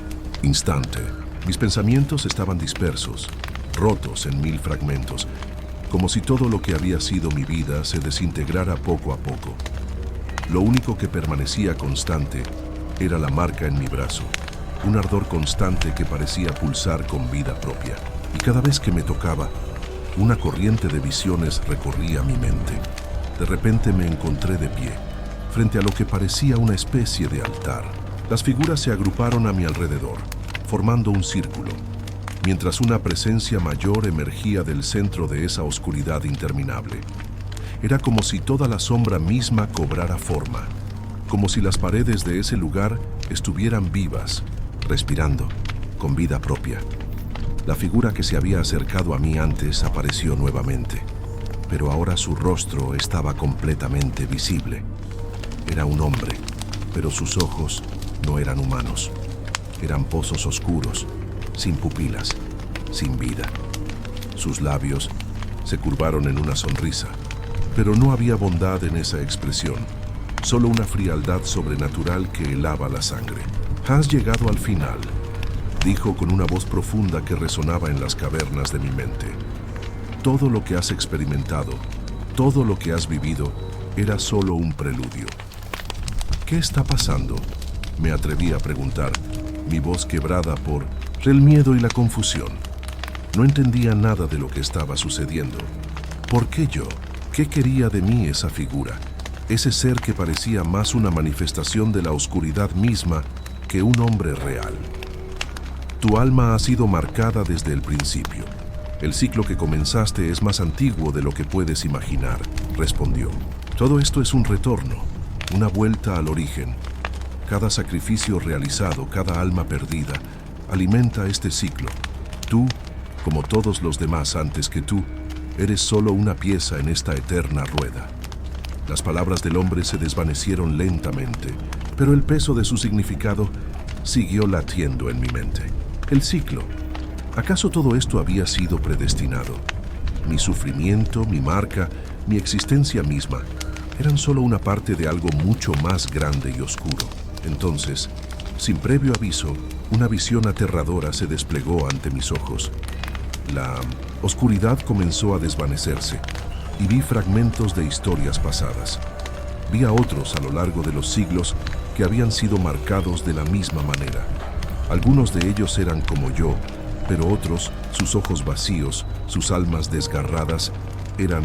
instante. Mis pensamientos estaban dispersos, rotos en 1000 fragmentos, como si todo lo que había sido mi vida se desintegrara poco a poco. Lo único que permanecía constante era la marca en mi brazo, un ardor constante que parecía pulsar con vida propia. Y cada vez que me tocaba, una corriente de visiones recorría mi mente. De repente me encontré de pie, frente a lo que parecía una especie de altar. Las figuras se agruparon a mi alrededor, formando un círculo, mientras una presencia mayor emergía del centro de esa oscuridad interminable. Era como si toda la sombra misma cobrara forma, como si las paredes de ese lugar estuvieran vivas, respirando, con vida propia. La figura que se había acercado a mí antes apareció nuevamente, pero ahora su rostro estaba completamente visible. Era un hombre, pero sus ojos no eran humanos. Eran pozos oscuros, sin pupilas, sin vida. Sus labios se curvaron en una sonrisa, pero no había bondad en esa expresión, solo una frialdad sobrenatural que helaba la sangre. Has llegado al final, dijo con una voz profunda que resonaba en las cavernas de mi mente. Todo lo que has experimentado, todo lo que has vivido, era solo un preludio. ¿Qué está pasando?, me atreví a preguntar, mi voz quebrada por el miedo y la confusión. No entendía nada de lo que estaba sucediendo. ¿Por qué yo? ¿Qué quería de mí esa figura? Ese ser que parecía más una manifestación de la oscuridad misma que un hombre real. Tu alma ha sido marcada desde el principio. El ciclo que comenzaste es más antiguo de lo que puedes imaginar, respondió. Todo esto es un retorno, una vuelta al origen. Cada sacrificio realizado, cada alma perdida, alimenta este ciclo. Tú, como todos los demás antes que tú, eres solo una pieza en esta eterna rueda. Las palabras del hombre se desvanecieron lentamente, pero el peso de su significado siguió latiendo en mi mente. El ciclo. ¿Acaso todo esto había sido predestinado? Mi sufrimiento, mi marca, mi existencia misma, eran solo una parte de algo mucho más grande y oscuro. Entonces, sin previo aviso, una visión aterradora se desplegó ante mis ojos. La oscuridad comenzó a desvanecerse y vi fragmentos de historias pasadas. Vi a otros a lo largo de los siglos que habían sido marcados de la misma manera. Algunos de ellos eran como yo, pero otros, sus ojos vacíos, sus almas desgarradas, eran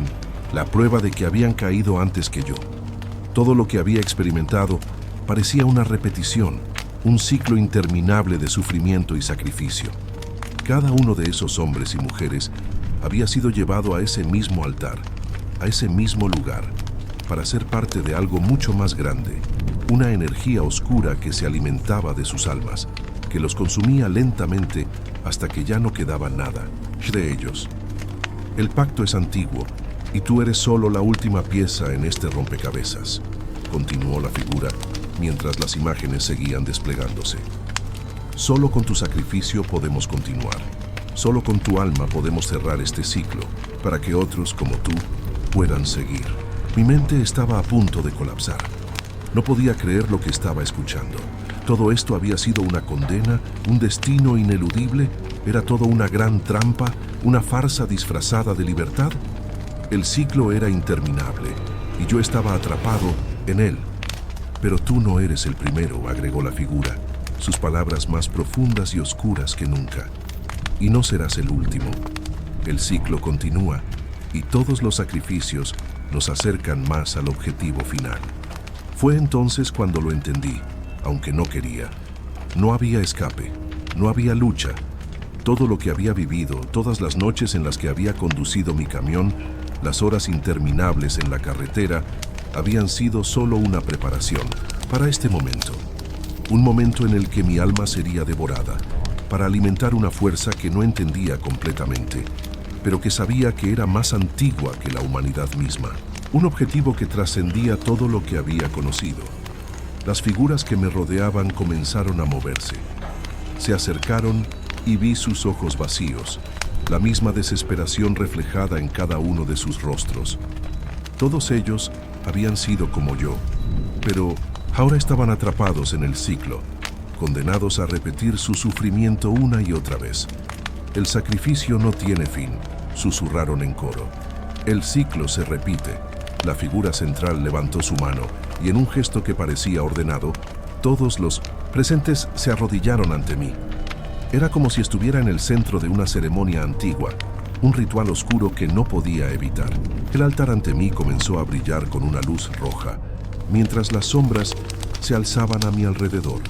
la prueba de que habían caído antes que yo. Todo lo que había experimentado parecía una repetición, un ciclo interminable de sufrimiento y sacrificio. Cada uno de esos hombres y mujeres había sido llevado a ese mismo altar, a ese mismo lugar, para ser parte de algo mucho más grande, una energía oscura que se alimentaba de sus almas, que los consumía lentamente hasta que ya no quedaba nada de ellos. El pacto es antiguo y tú eres solo la última pieza en este rompecabezas, continuó la figura mientras las imágenes seguían desplegándose. Solo con tu sacrificio podemos continuar. Solo con tu alma podemos cerrar este ciclo para que otros como tú puedan seguir. Mi mente estaba a punto de colapsar. No podía creer lo que estaba escuchando. Todo esto había sido una condena, un destino ineludible. ¿Era todo una gran trampa, una farsa disfrazada de libertad? El ciclo era interminable y yo estaba atrapado en él. Pero tú no eres el primero, agregó la figura, sus palabras más profundas y oscuras que nunca. Y no serás el último. El ciclo continúa y todos los sacrificios nos acercan más al objetivo final. Fue entonces cuando lo entendí, aunque no quería. No había escape, no había lucha. Todo lo que había vivido, todas las noches en las que había conducido mi camión, las horas interminables en la carretera, habían sido solo una preparación para este momento. Un momento en el que mi alma sería devorada, para alimentar una fuerza que no entendía completamente, pero que sabía que era más antigua que la humanidad misma. Un objetivo que trascendía todo lo que había conocido. Las figuras que me rodeaban comenzaron a moverse. Se acercaron y vi sus ojos vacíos, la misma desesperación reflejada en cada uno de sus rostros. Todos ellos habían sido como yo, pero ahora estaban atrapados en el ciclo, condenados a repetir su sufrimiento una y otra vez. El sacrificio no tiene fin, susurraron en coro. El ciclo se repite. La figura central levantó su mano y en un gesto que parecía ordenado, todos los presentes se arrodillaron ante mí. Era como si estuviera en el centro de una ceremonia antigua, un ritual oscuro que no podía evitar. El altar ante mí comenzó a brillar con una luz roja, mientras las sombras se alzaban a mi alrededor,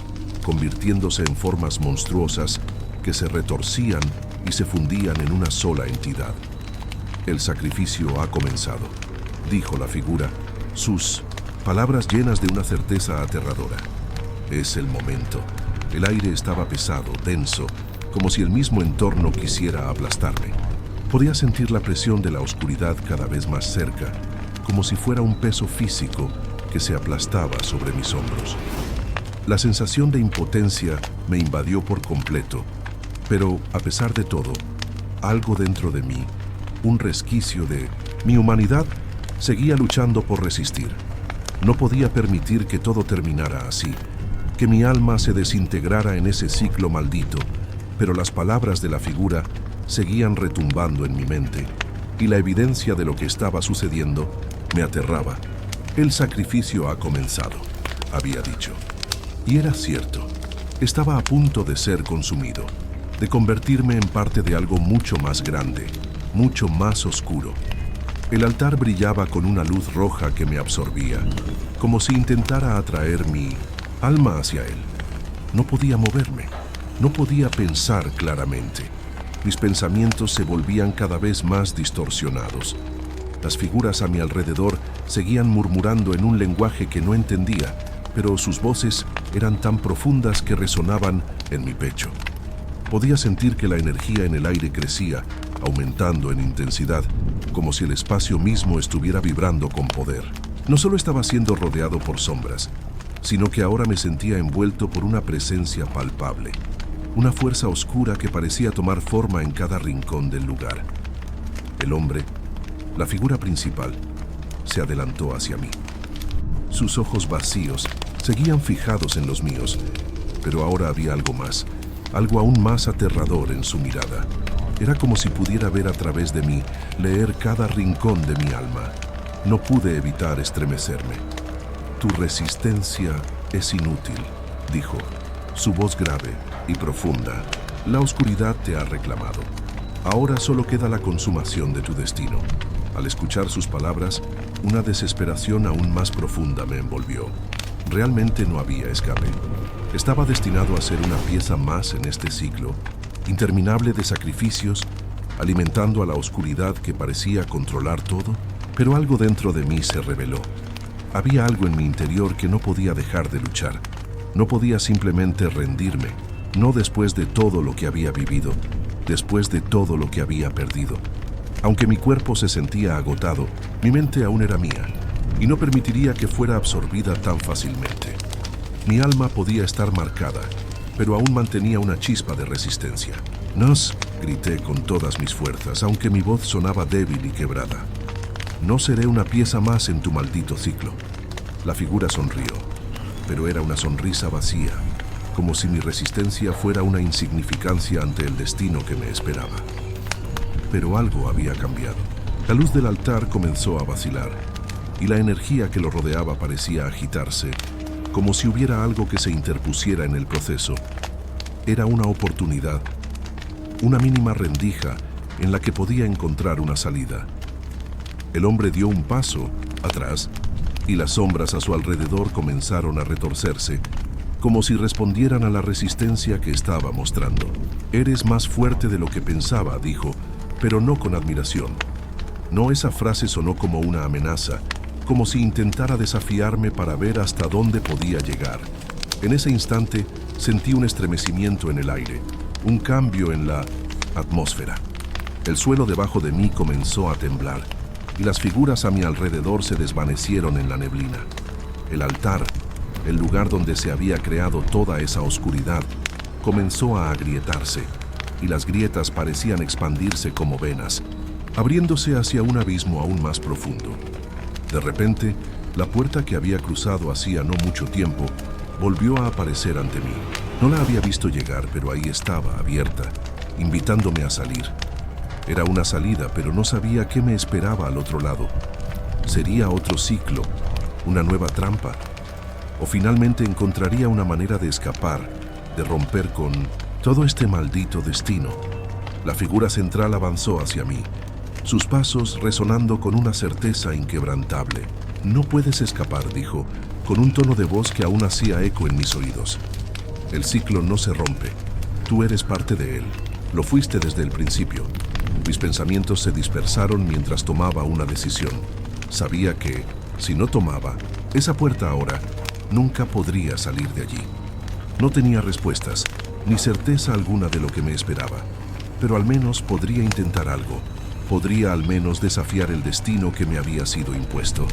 convirtiéndose en formas monstruosas que se retorcían y se fundían en una sola entidad. El sacrificio ha comenzado, dijo la figura, sus palabras llenas de una certeza aterradora. Es el momento. El aire estaba pesado, denso, como si el mismo entorno quisiera aplastarme. Podía sentir la presión de la oscuridad cada vez más cerca, como si fuera un peso físico que se aplastaba sobre mis hombros. La sensación de impotencia me invadió por completo, pero a pesar de todo, algo dentro de mí, un resquicio de mi humanidad, seguía luchando por resistir. No podía permitir que todo terminara así, que mi alma se desintegrara en ese ciclo maldito, pero las palabras de la figura seguían retumbando en mi mente, y la evidencia de lo que estaba sucediendo me aterraba. El sacrificio ha comenzado, había dicho. Y era cierto. Estaba a punto de ser consumido, de convertirme en parte de algo mucho más grande, mucho más oscuro. El altar brillaba con una luz roja que me absorbía, como si intentara atraer mi alma hacia él. No podía moverme, no podía pensar claramente. Mis pensamientos se volvían cada vez más distorsionados. Las figuras a mi alrededor seguían murmurando en un lenguaje que no entendía, pero sus voces eran tan profundas que resonaban en mi pecho. Podía sentir que la energía en el aire crecía, aumentando en intensidad, como si el espacio mismo estuviera vibrando con poder. No solo estaba siendo rodeado por sombras, sino que ahora me sentía envuelto por una presencia palpable, una fuerza oscura que parecía tomar forma en cada rincón del lugar. El hombre, la figura principal, se adelantó hacia mí. Sus ojos vacíos seguían fijados en los míos, pero ahora había algo más, algo aún más aterrador en su mirada. Era como si pudiera ver a través de mí, leer cada rincón de mi alma. No pude evitar estremecerme. Tu resistencia es inútil, dijo, su voz grave y profunda. La oscuridad te ha reclamado. Ahora solo queda la consumación de tu destino. Al escuchar sus palabras, una desesperación aún más profunda me envolvió. Realmente no había escape. Estaba destinado a ser una pieza más en este ciclo, interminable de sacrificios, alimentando a la oscuridad que parecía controlar todo, pero algo dentro de mí se rebeló. Había algo en mi interior que no podía dejar de luchar. No podía simplemente rendirme, no después de todo lo que había vivido, después de todo lo que había perdido. Aunque mi cuerpo se sentía agotado, mi mente aún era mía, y no permitiría que fuera absorbida tan fácilmente. Mi alma podía estar marcada, pero aún mantenía una chispa de resistencia. «Nos», grité con todas mis fuerzas, aunque mi voz sonaba débil y quebrada. «No seré una pieza más en tu maldito ciclo». La figura sonrió. pero era una sonrisa vacía, como si mi resistencia fuera una insignificancia ante el destino que me esperaba. Pero algo había cambiado. La luz del altar comenzó a vacilar, y la energía que lo rodeaba parecía agitarse, como si hubiera algo que se interpusiera en el proceso. Era una oportunidad, una mínima rendija en la que podía encontrar una salida. El hombre dio un paso atrás, y las sombras a su alrededor comenzaron a retorcerse, como si respondieran a la resistencia que estaba mostrando. «Eres más fuerte de lo que pensaba», dijo, pero no con admiración. No, esa frase sonó como una amenaza, como si intentara desafiarme para ver hasta dónde podía llegar. En ese instante sentí un estremecimiento en el aire, un cambio en la atmósfera. El suelo debajo de mí comenzó a temblar, y las figuras a mi alrededor se desvanecieron en la neblina. El altar, el lugar donde se había creado toda esa oscuridad, comenzó a agrietarse, y las grietas parecían expandirse como venas, abriéndose hacia un abismo aún más profundo. De repente, la puerta que había cruzado hacía no mucho tiempo volvió a aparecer ante mí. No la había visto llegar, pero ahí estaba, abierta, invitándome a salir. Era una salida, pero no sabía qué me esperaba al otro lado. ¿Sería otro ciclo, una nueva trampa? ¿O finalmente encontraría una manera de escapar, de romper con todo este maldito destino? La figura central avanzó hacia mí, sus pasos resonando con una certeza inquebrantable. «No puedes escapar», dijo, con un tono de voz que aún hacía eco en mis oídos. «El ciclo no se rompe. Tú eres parte de él. Lo fuiste desde el principio». Mis pensamientos se dispersaron mientras tomaba una decisión. Sabía que, si no tomaba esa puerta ahora, nunca podría salir de allí. No tenía respuestas, ni certeza alguna de lo que me esperaba, pero al menos podría intentar algo. Podría al menos desafiar el destino que me había sido impuesto.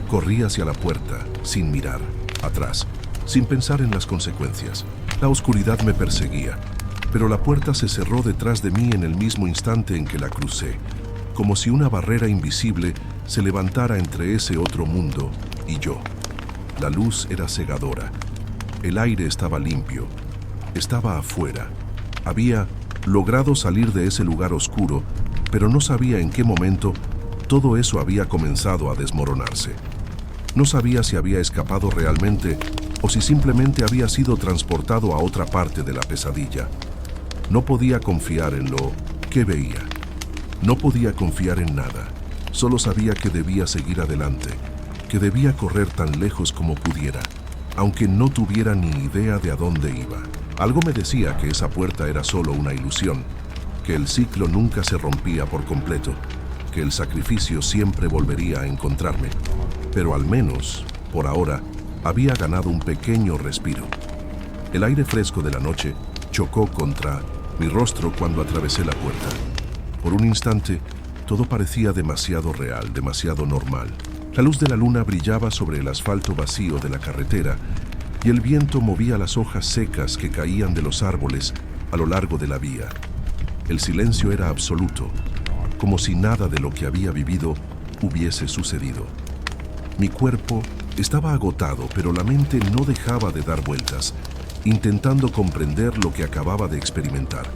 Corrí hacia la puerta, sin mirar atrás, sin pensar en las consecuencias. La oscuridad me perseguía, pero la puerta se cerró detrás de mí en el mismo instante en que la crucé, como si una barrera invisible se levantara entre ese otro mundo y yo. La luz era cegadora. El aire estaba limpio. Estaba afuera. Había logrado salir de ese lugar oscuro, pero no sabía en qué momento todo eso había comenzado a desmoronarse. No sabía si había escapado realmente o si simplemente había sido transportado a otra parte de la pesadilla. No podía confiar en lo que veía. No podía confiar en nada. Solo sabía que debía seguir adelante, que debía correr tan lejos como pudiera, aunque no tuviera ni idea de a dónde iba. Algo me decía que esa puerta era solo una ilusión, que el ciclo nunca se rompía por completo, que el sacrificio siempre volvería a encontrarme. Pero al menos, por ahora, había ganado un pequeño respiro. El aire fresco de la noche chocó contra mi rostro cuando atravesé la puerta. Por un instante, todo parecía demasiado real, demasiado normal. La luz de la luna brillaba sobre el asfalto vacío de la carretera y el viento movía las hojas secas que caían de los árboles a lo largo de la vía. El silencio era absoluto, como si nada de lo que había vivido hubiese sucedido. Mi cuerpo estaba agotado, pero la mente no dejaba de dar vueltas, intentando comprender lo que acababa de experimentar.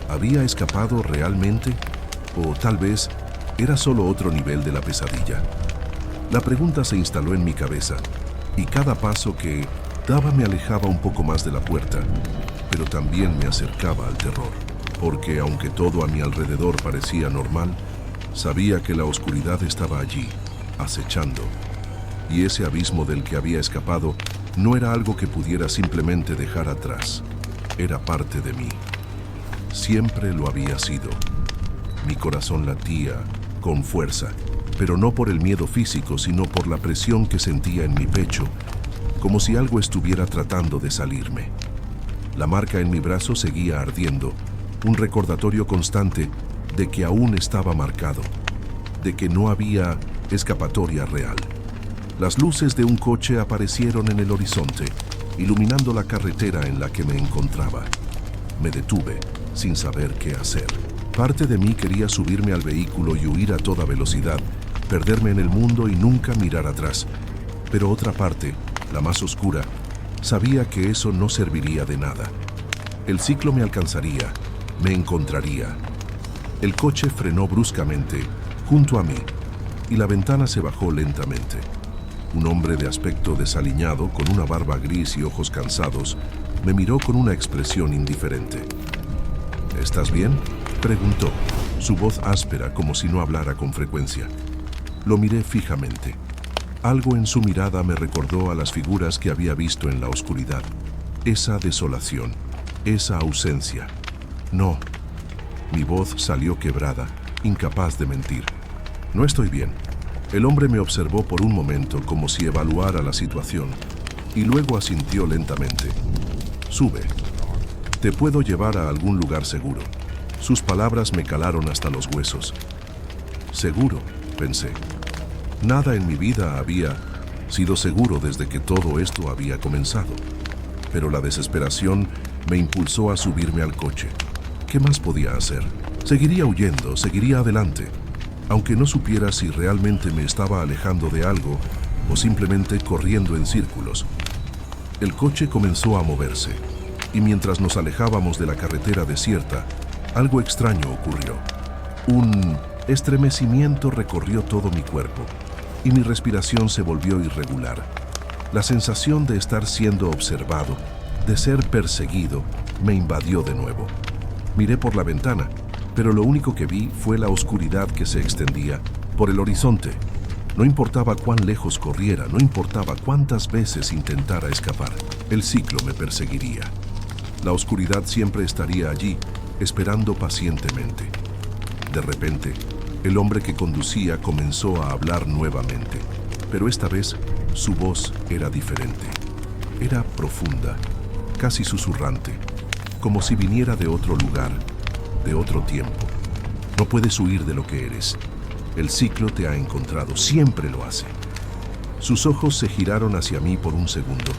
¿Había escapado realmente? ¿O tal vez era solo otro nivel de la pesadilla? La pregunta se instaló en mi cabeza, y cada paso que daba me alejaba un poco más de la puerta, pero también me acercaba al terror, porque aunque todo a mi alrededor parecía normal, sabía que la oscuridad estaba allí, acechando, y ese abismo del que había escapado no era algo que pudiera simplemente dejar atrás. Era parte de mí. Siempre lo había sido. Mi corazón latía con fuerza, pero no por el miedo físico, sino por la presión que sentía en mi pecho, como si algo estuviera tratando de salirme. La marca en mi brazo seguía ardiendo, un recordatorio constante de que aún estaba marcado, de que no había escapatoria real. Las luces de un coche aparecieron en el horizonte, iluminando la carretera en la que me encontraba. Me detuve, sin saber qué hacer. Parte de mí quería subirme al vehículo y huir a toda velocidad, perderme en el mundo y nunca mirar atrás. Pero otra parte, la más oscura, Sabía que eso no serviría de nada. El ciclo me alcanzaría, me encontraría. El coche frenó bruscamente, junto a mí, y la ventana se bajó lentamente. Un hombre de aspecto desaliñado, con una barba gris y ojos cansados, me miró con una expresión indiferente. ¿Estás bien?, preguntó, su voz áspera como si no hablara con frecuencia. Lo miré fijamente. Algo en su mirada me recordó a las figuras que había visto en la oscuridad. Esa desolación, esa ausencia. No. Mi voz salió quebrada, incapaz de mentir. No estoy bien. El hombre me observó por un momento como si evaluara la situación y luego asintió lentamente. Sube. Te puedo llevar a algún lugar seguro. Sus palabras me calaron hasta los huesos. Seguro, pensé. Nada en mi vida había sido seguro desde que todo esto había comenzado. Pero la desesperación me impulsó a subirme al coche. ¿Qué más podía hacer? Seguiría huyendo, seguiría adelante, aunque no supiera si realmente me estaba alejando de algo o simplemente corriendo en círculos. El coche comenzó a moverse, y mientras nos alejábamos de la carretera desierta, algo extraño ocurrió. Un estremecimiento recorrió todo mi cuerpo, y mi respiración se volvió irregular. La sensación de estar siendo observado, de ser perseguido, me invadió de nuevo. Miré por la ventana, pero lo único que vi fue la oscuridad que se extendía por el horizonte. No importaba cuán lejos corriera, no importaba cuántas veces intentara escapar, el ciclo me perseguiría. La oscuridad siempre estaría allí, esperando pacientemente. De repente, el hombre que conducía comenzó a hablar nuevamente, pero esta vez su voz era diferente. Era profunda, casi susurrante, como si viniera de otro lugar, de otro tiempo. No puedes huir de lo que eres. El ciclo te ha encontrado, siempre lo hace. Sus ojos se giraron hacia mí por un segundo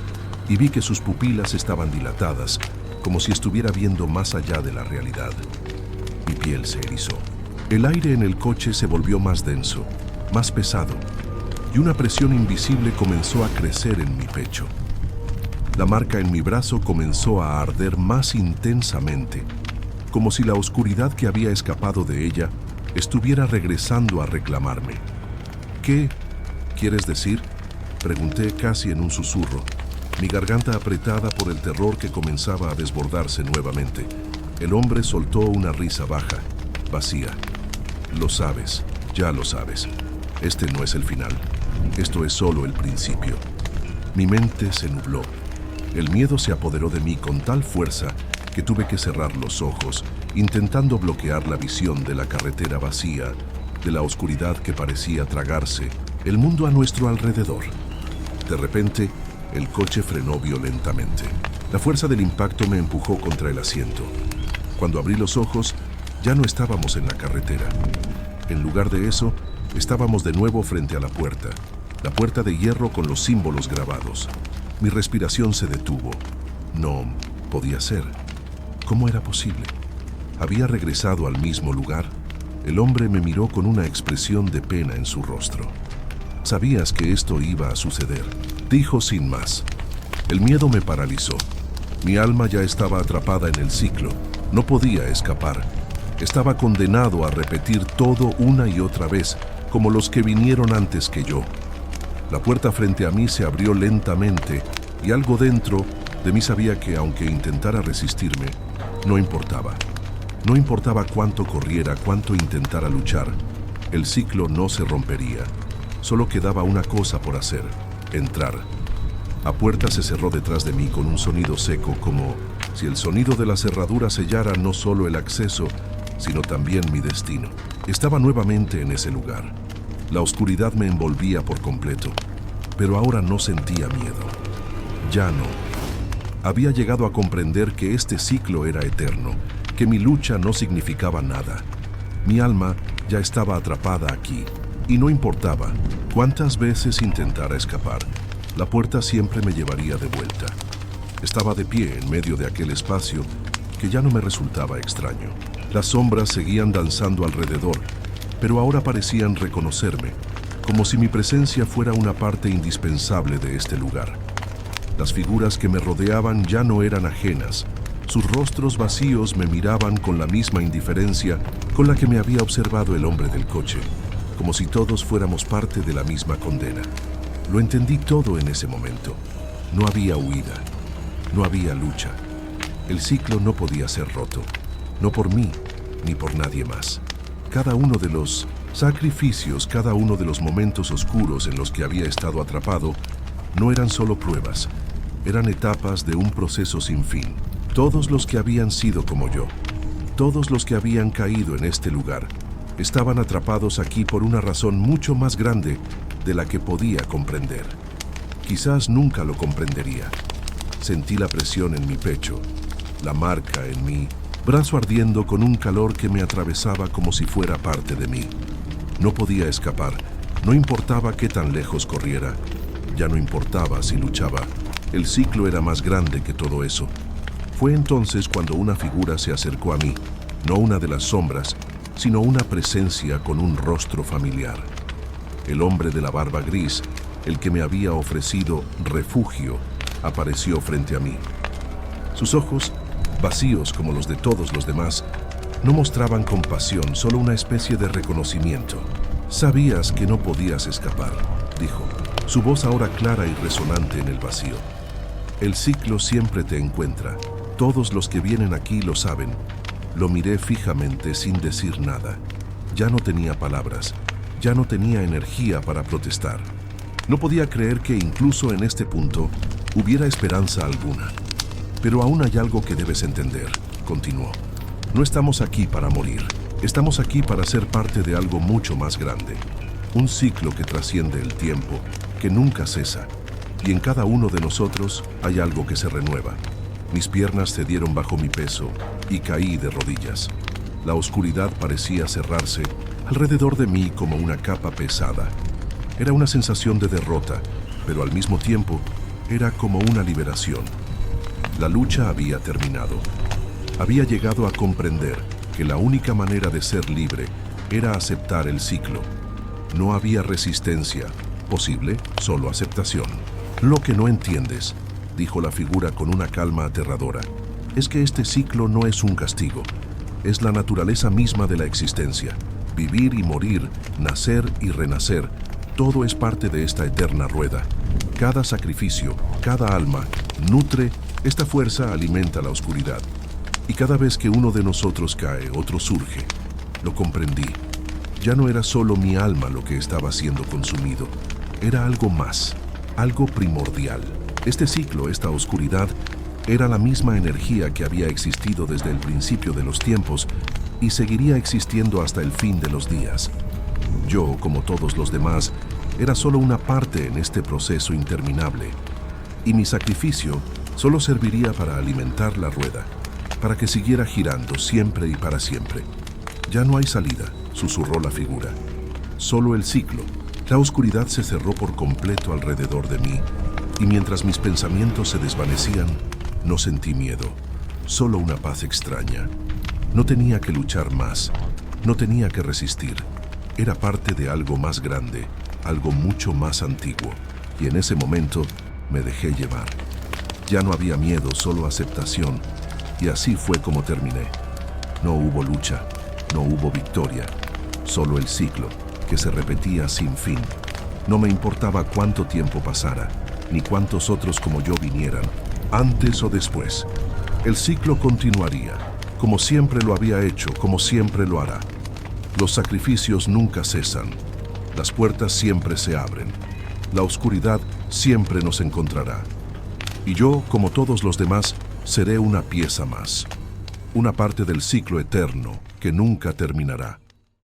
y vi que sus pupilas estaban dilatadas, como si estuviera viendo más allá de la realidad. Mi piel se erizó. El aire en el coche se volvió más denso, más pesado, y una presión invisible comenzó a crecer en mi pecho. La marca en mi brazo comenzó a arder más intensamente, como si la oscuridad que había escapado de ella estuviera regresando a reclamarme. ¿Qué quieres decir?, pregunté casi en un susurro, mi garganta apretada por el terror que comenzaba a desbordarse nuevamente. El hombre soltó una risa baja, vacía. Lo sabes, ya lo sabes. Este no es el final. Esto es solo el principio. Mi mente se nubló. El miedo se apoderó de mí con tal fuerza que tuve que cerrar los ojos, intentando bloquear la visión de la carretera vacía, de la oscuridad que parecía tragarse el mundo a nuestro alrededor. De repente, el coche frenó violentamente. La fuerza del impacto me empujó contra el asiento. Cuando abrí los ojos, ya no estábamos en la carretera. En lugar de eso, estábamos de nuevo frente a la puerta de hierro con los símbolos grabados. Mi respiración se detuvo. No podía ser. ¿Cómo era posible? ¿Había regresado al mismo lugar? El hombre me miró con una expresión de pena en su rostro. Sabías que esto iba a suceder, dijo sin más. El miedo me paralizó. Mi alma ya estaba atrapada en el ciclo. No podía escapar. Estaba condenado a repetir todo una y otra vez, como los que vinieron antes que yo. La puerta frente a mí se abrió lentamente y algo dentro de mí sabía que, aunque intentara resistirme, no importaba. No importaba cuánto corriera, cuánto intentara luchar, el ciclo no se rompería. Solo quedaba una cosa por hacer: entrar. La puerta se cerró detrás de mí con un sonido seco, como si el sonido de la cerradura sellara no solo el acceso, sino también mi destino. Estaba nuevamente en ese lugar. La oscuridad me envolvía por completo, pero ahora no sentía miedo. Ya no. Había llegado a comprender que este ciclo era eterno, que mi lucha no significaba nada. Mi alma ya estaba atrapada aquí, y no importaba cuántas veces intentara escapar, la puerta siempre me llevaría de vuelta. Estaba de pie en medio de aquel espacio que ya no me resultaba extraño. Las sombras seguían danzando alrededor, pero ahora parecían reconocerme, como si mi presencia fuera una parte indispensable de este lugar. Las figuras que me rodeaban ya no eran ajenas. Sus rostros vacíos me miraban con la misma indiferencia con la que me había observado el hombre del coche, como si todos fuéramos parte de la misma condena. Lo entendí todo en ese momento. No había huida, no había lucha. El ciclo no podía ser roto, no por mí ni por nadie más. Cada uno de los sacrificios, cada uno de los momentos oscuros en los que había estado atrapado, no eran solo pruebas, eran etapas de un proceso sin fin. Todos los que habían sido como yo, todos los que habían caído en este lugar, estaban atrapados aquí por una razón mucho más grande de la que podía comprender. Quizás nunca lo comprendería. Sentí la presión en mi pecho, la marca en mi brazo ardiendo con un calor que me atravesaba como si fuera parte de mí. No podía escapar, no importaba qué tan lejos corriera, ya no importaba si luchaba. El ciclo era más grande que todo eso. Fue entonces cuando una figura se acercó a mí, no una de las sombras, sino una presencia con un rostro familiar. El hombre de la barba gris, el que me había ofrecido refugio, apareció frente a mí. Sus ojos, vacíos como los de todos los demás, no mostraban compasión, solo una especie de reconocimiento. «Sabías que no podías escapar», dijo, su voz ahora clara y resonante en el vacío. «El ciclo siempre te encuentra. Todos los que vienen aquí lo saben». Lo miré fijamente sin decir nada. Ya no tenía palabras, ya no tenía energía para protestar. No podía creer que incluso en este punto hubiera esperanza alguna. «Pero aún hay algo que debes entender», continuó. «No estamos aquí para morir. Estamos aquí para ser parte de algo mucho más grande. Un ciclo que trasciende el tiempo, que nunca cesa. Y en cada uno de nosotros hay algo que se renueva». Mis piernas cedieron bajo mi peso y caí de rodillas. La oscuridad parecía cerrarse alrededor de mí como una capa pesada. Era una sensación de derrota, pero al mismo tiempo era como una liberación. La lucha había terminado. Había llegado a comprender que la única manera de ser libre era aceptar el ciclo. No había resistencia posible, solo aceptación. «Lo que no entiendes», dijo la figura con una calma aterradora, «es que este ciclo no es un castigo. Es la naturaleza misma de la existencia. Vivir y morir, nacer y renacer, todo es parte de esta eterna rueda. Cada sacrificio, cada alma, nutre, esta fuerza alimenta la oscuridad. Y cada vez que uno de nosotros cae, otro surge». Lo comprendí. Ya no era solo mi alma lo que estaba siendo consumido. Era algo más, algo primordial. Este ciclo, esta oscuridad, era la misma energía que había existido desde el principio de los tiempos y seguiría existiendo hasta el fin de los días. Yo, como todos los demás, era solo una parte en este proceso interminable, y mi sacrificio solo serviría para alimentar la rueda, para que siguiera girando siempre y para siempre. «Ya no hay salida», susurró la figura. «Solo el ciclo». La oscuridad se cerró por completo alrededor de mí, y mientras mis pensamientos se desvanecían, no sentí miedo, solo una paz extraña. No tenía que luchar más, no tenía que resistir. Era parte de algo más grande, algo mucho más antiguo, y en ese momento me dejé llevar. Ya no había miedo, solo aceptación, y así fue como terminé. No hubo lucha, no hubo victoria, solo el ciclo, que se repetía sin fin. No me importaba cuánto tiempo pasara, ni cuántos otros como yo vinieran, antes o después. El ciclo continuaría, como siempre lo había hecho, como siempre lo hará. Los sacrificios nunca cesan, las puertas siempre se abren, la oscuridad siempre nos encontrará. Y yo, como todos los demás, seré una pieza más, una parte del ciclo eterno que nunca terminará.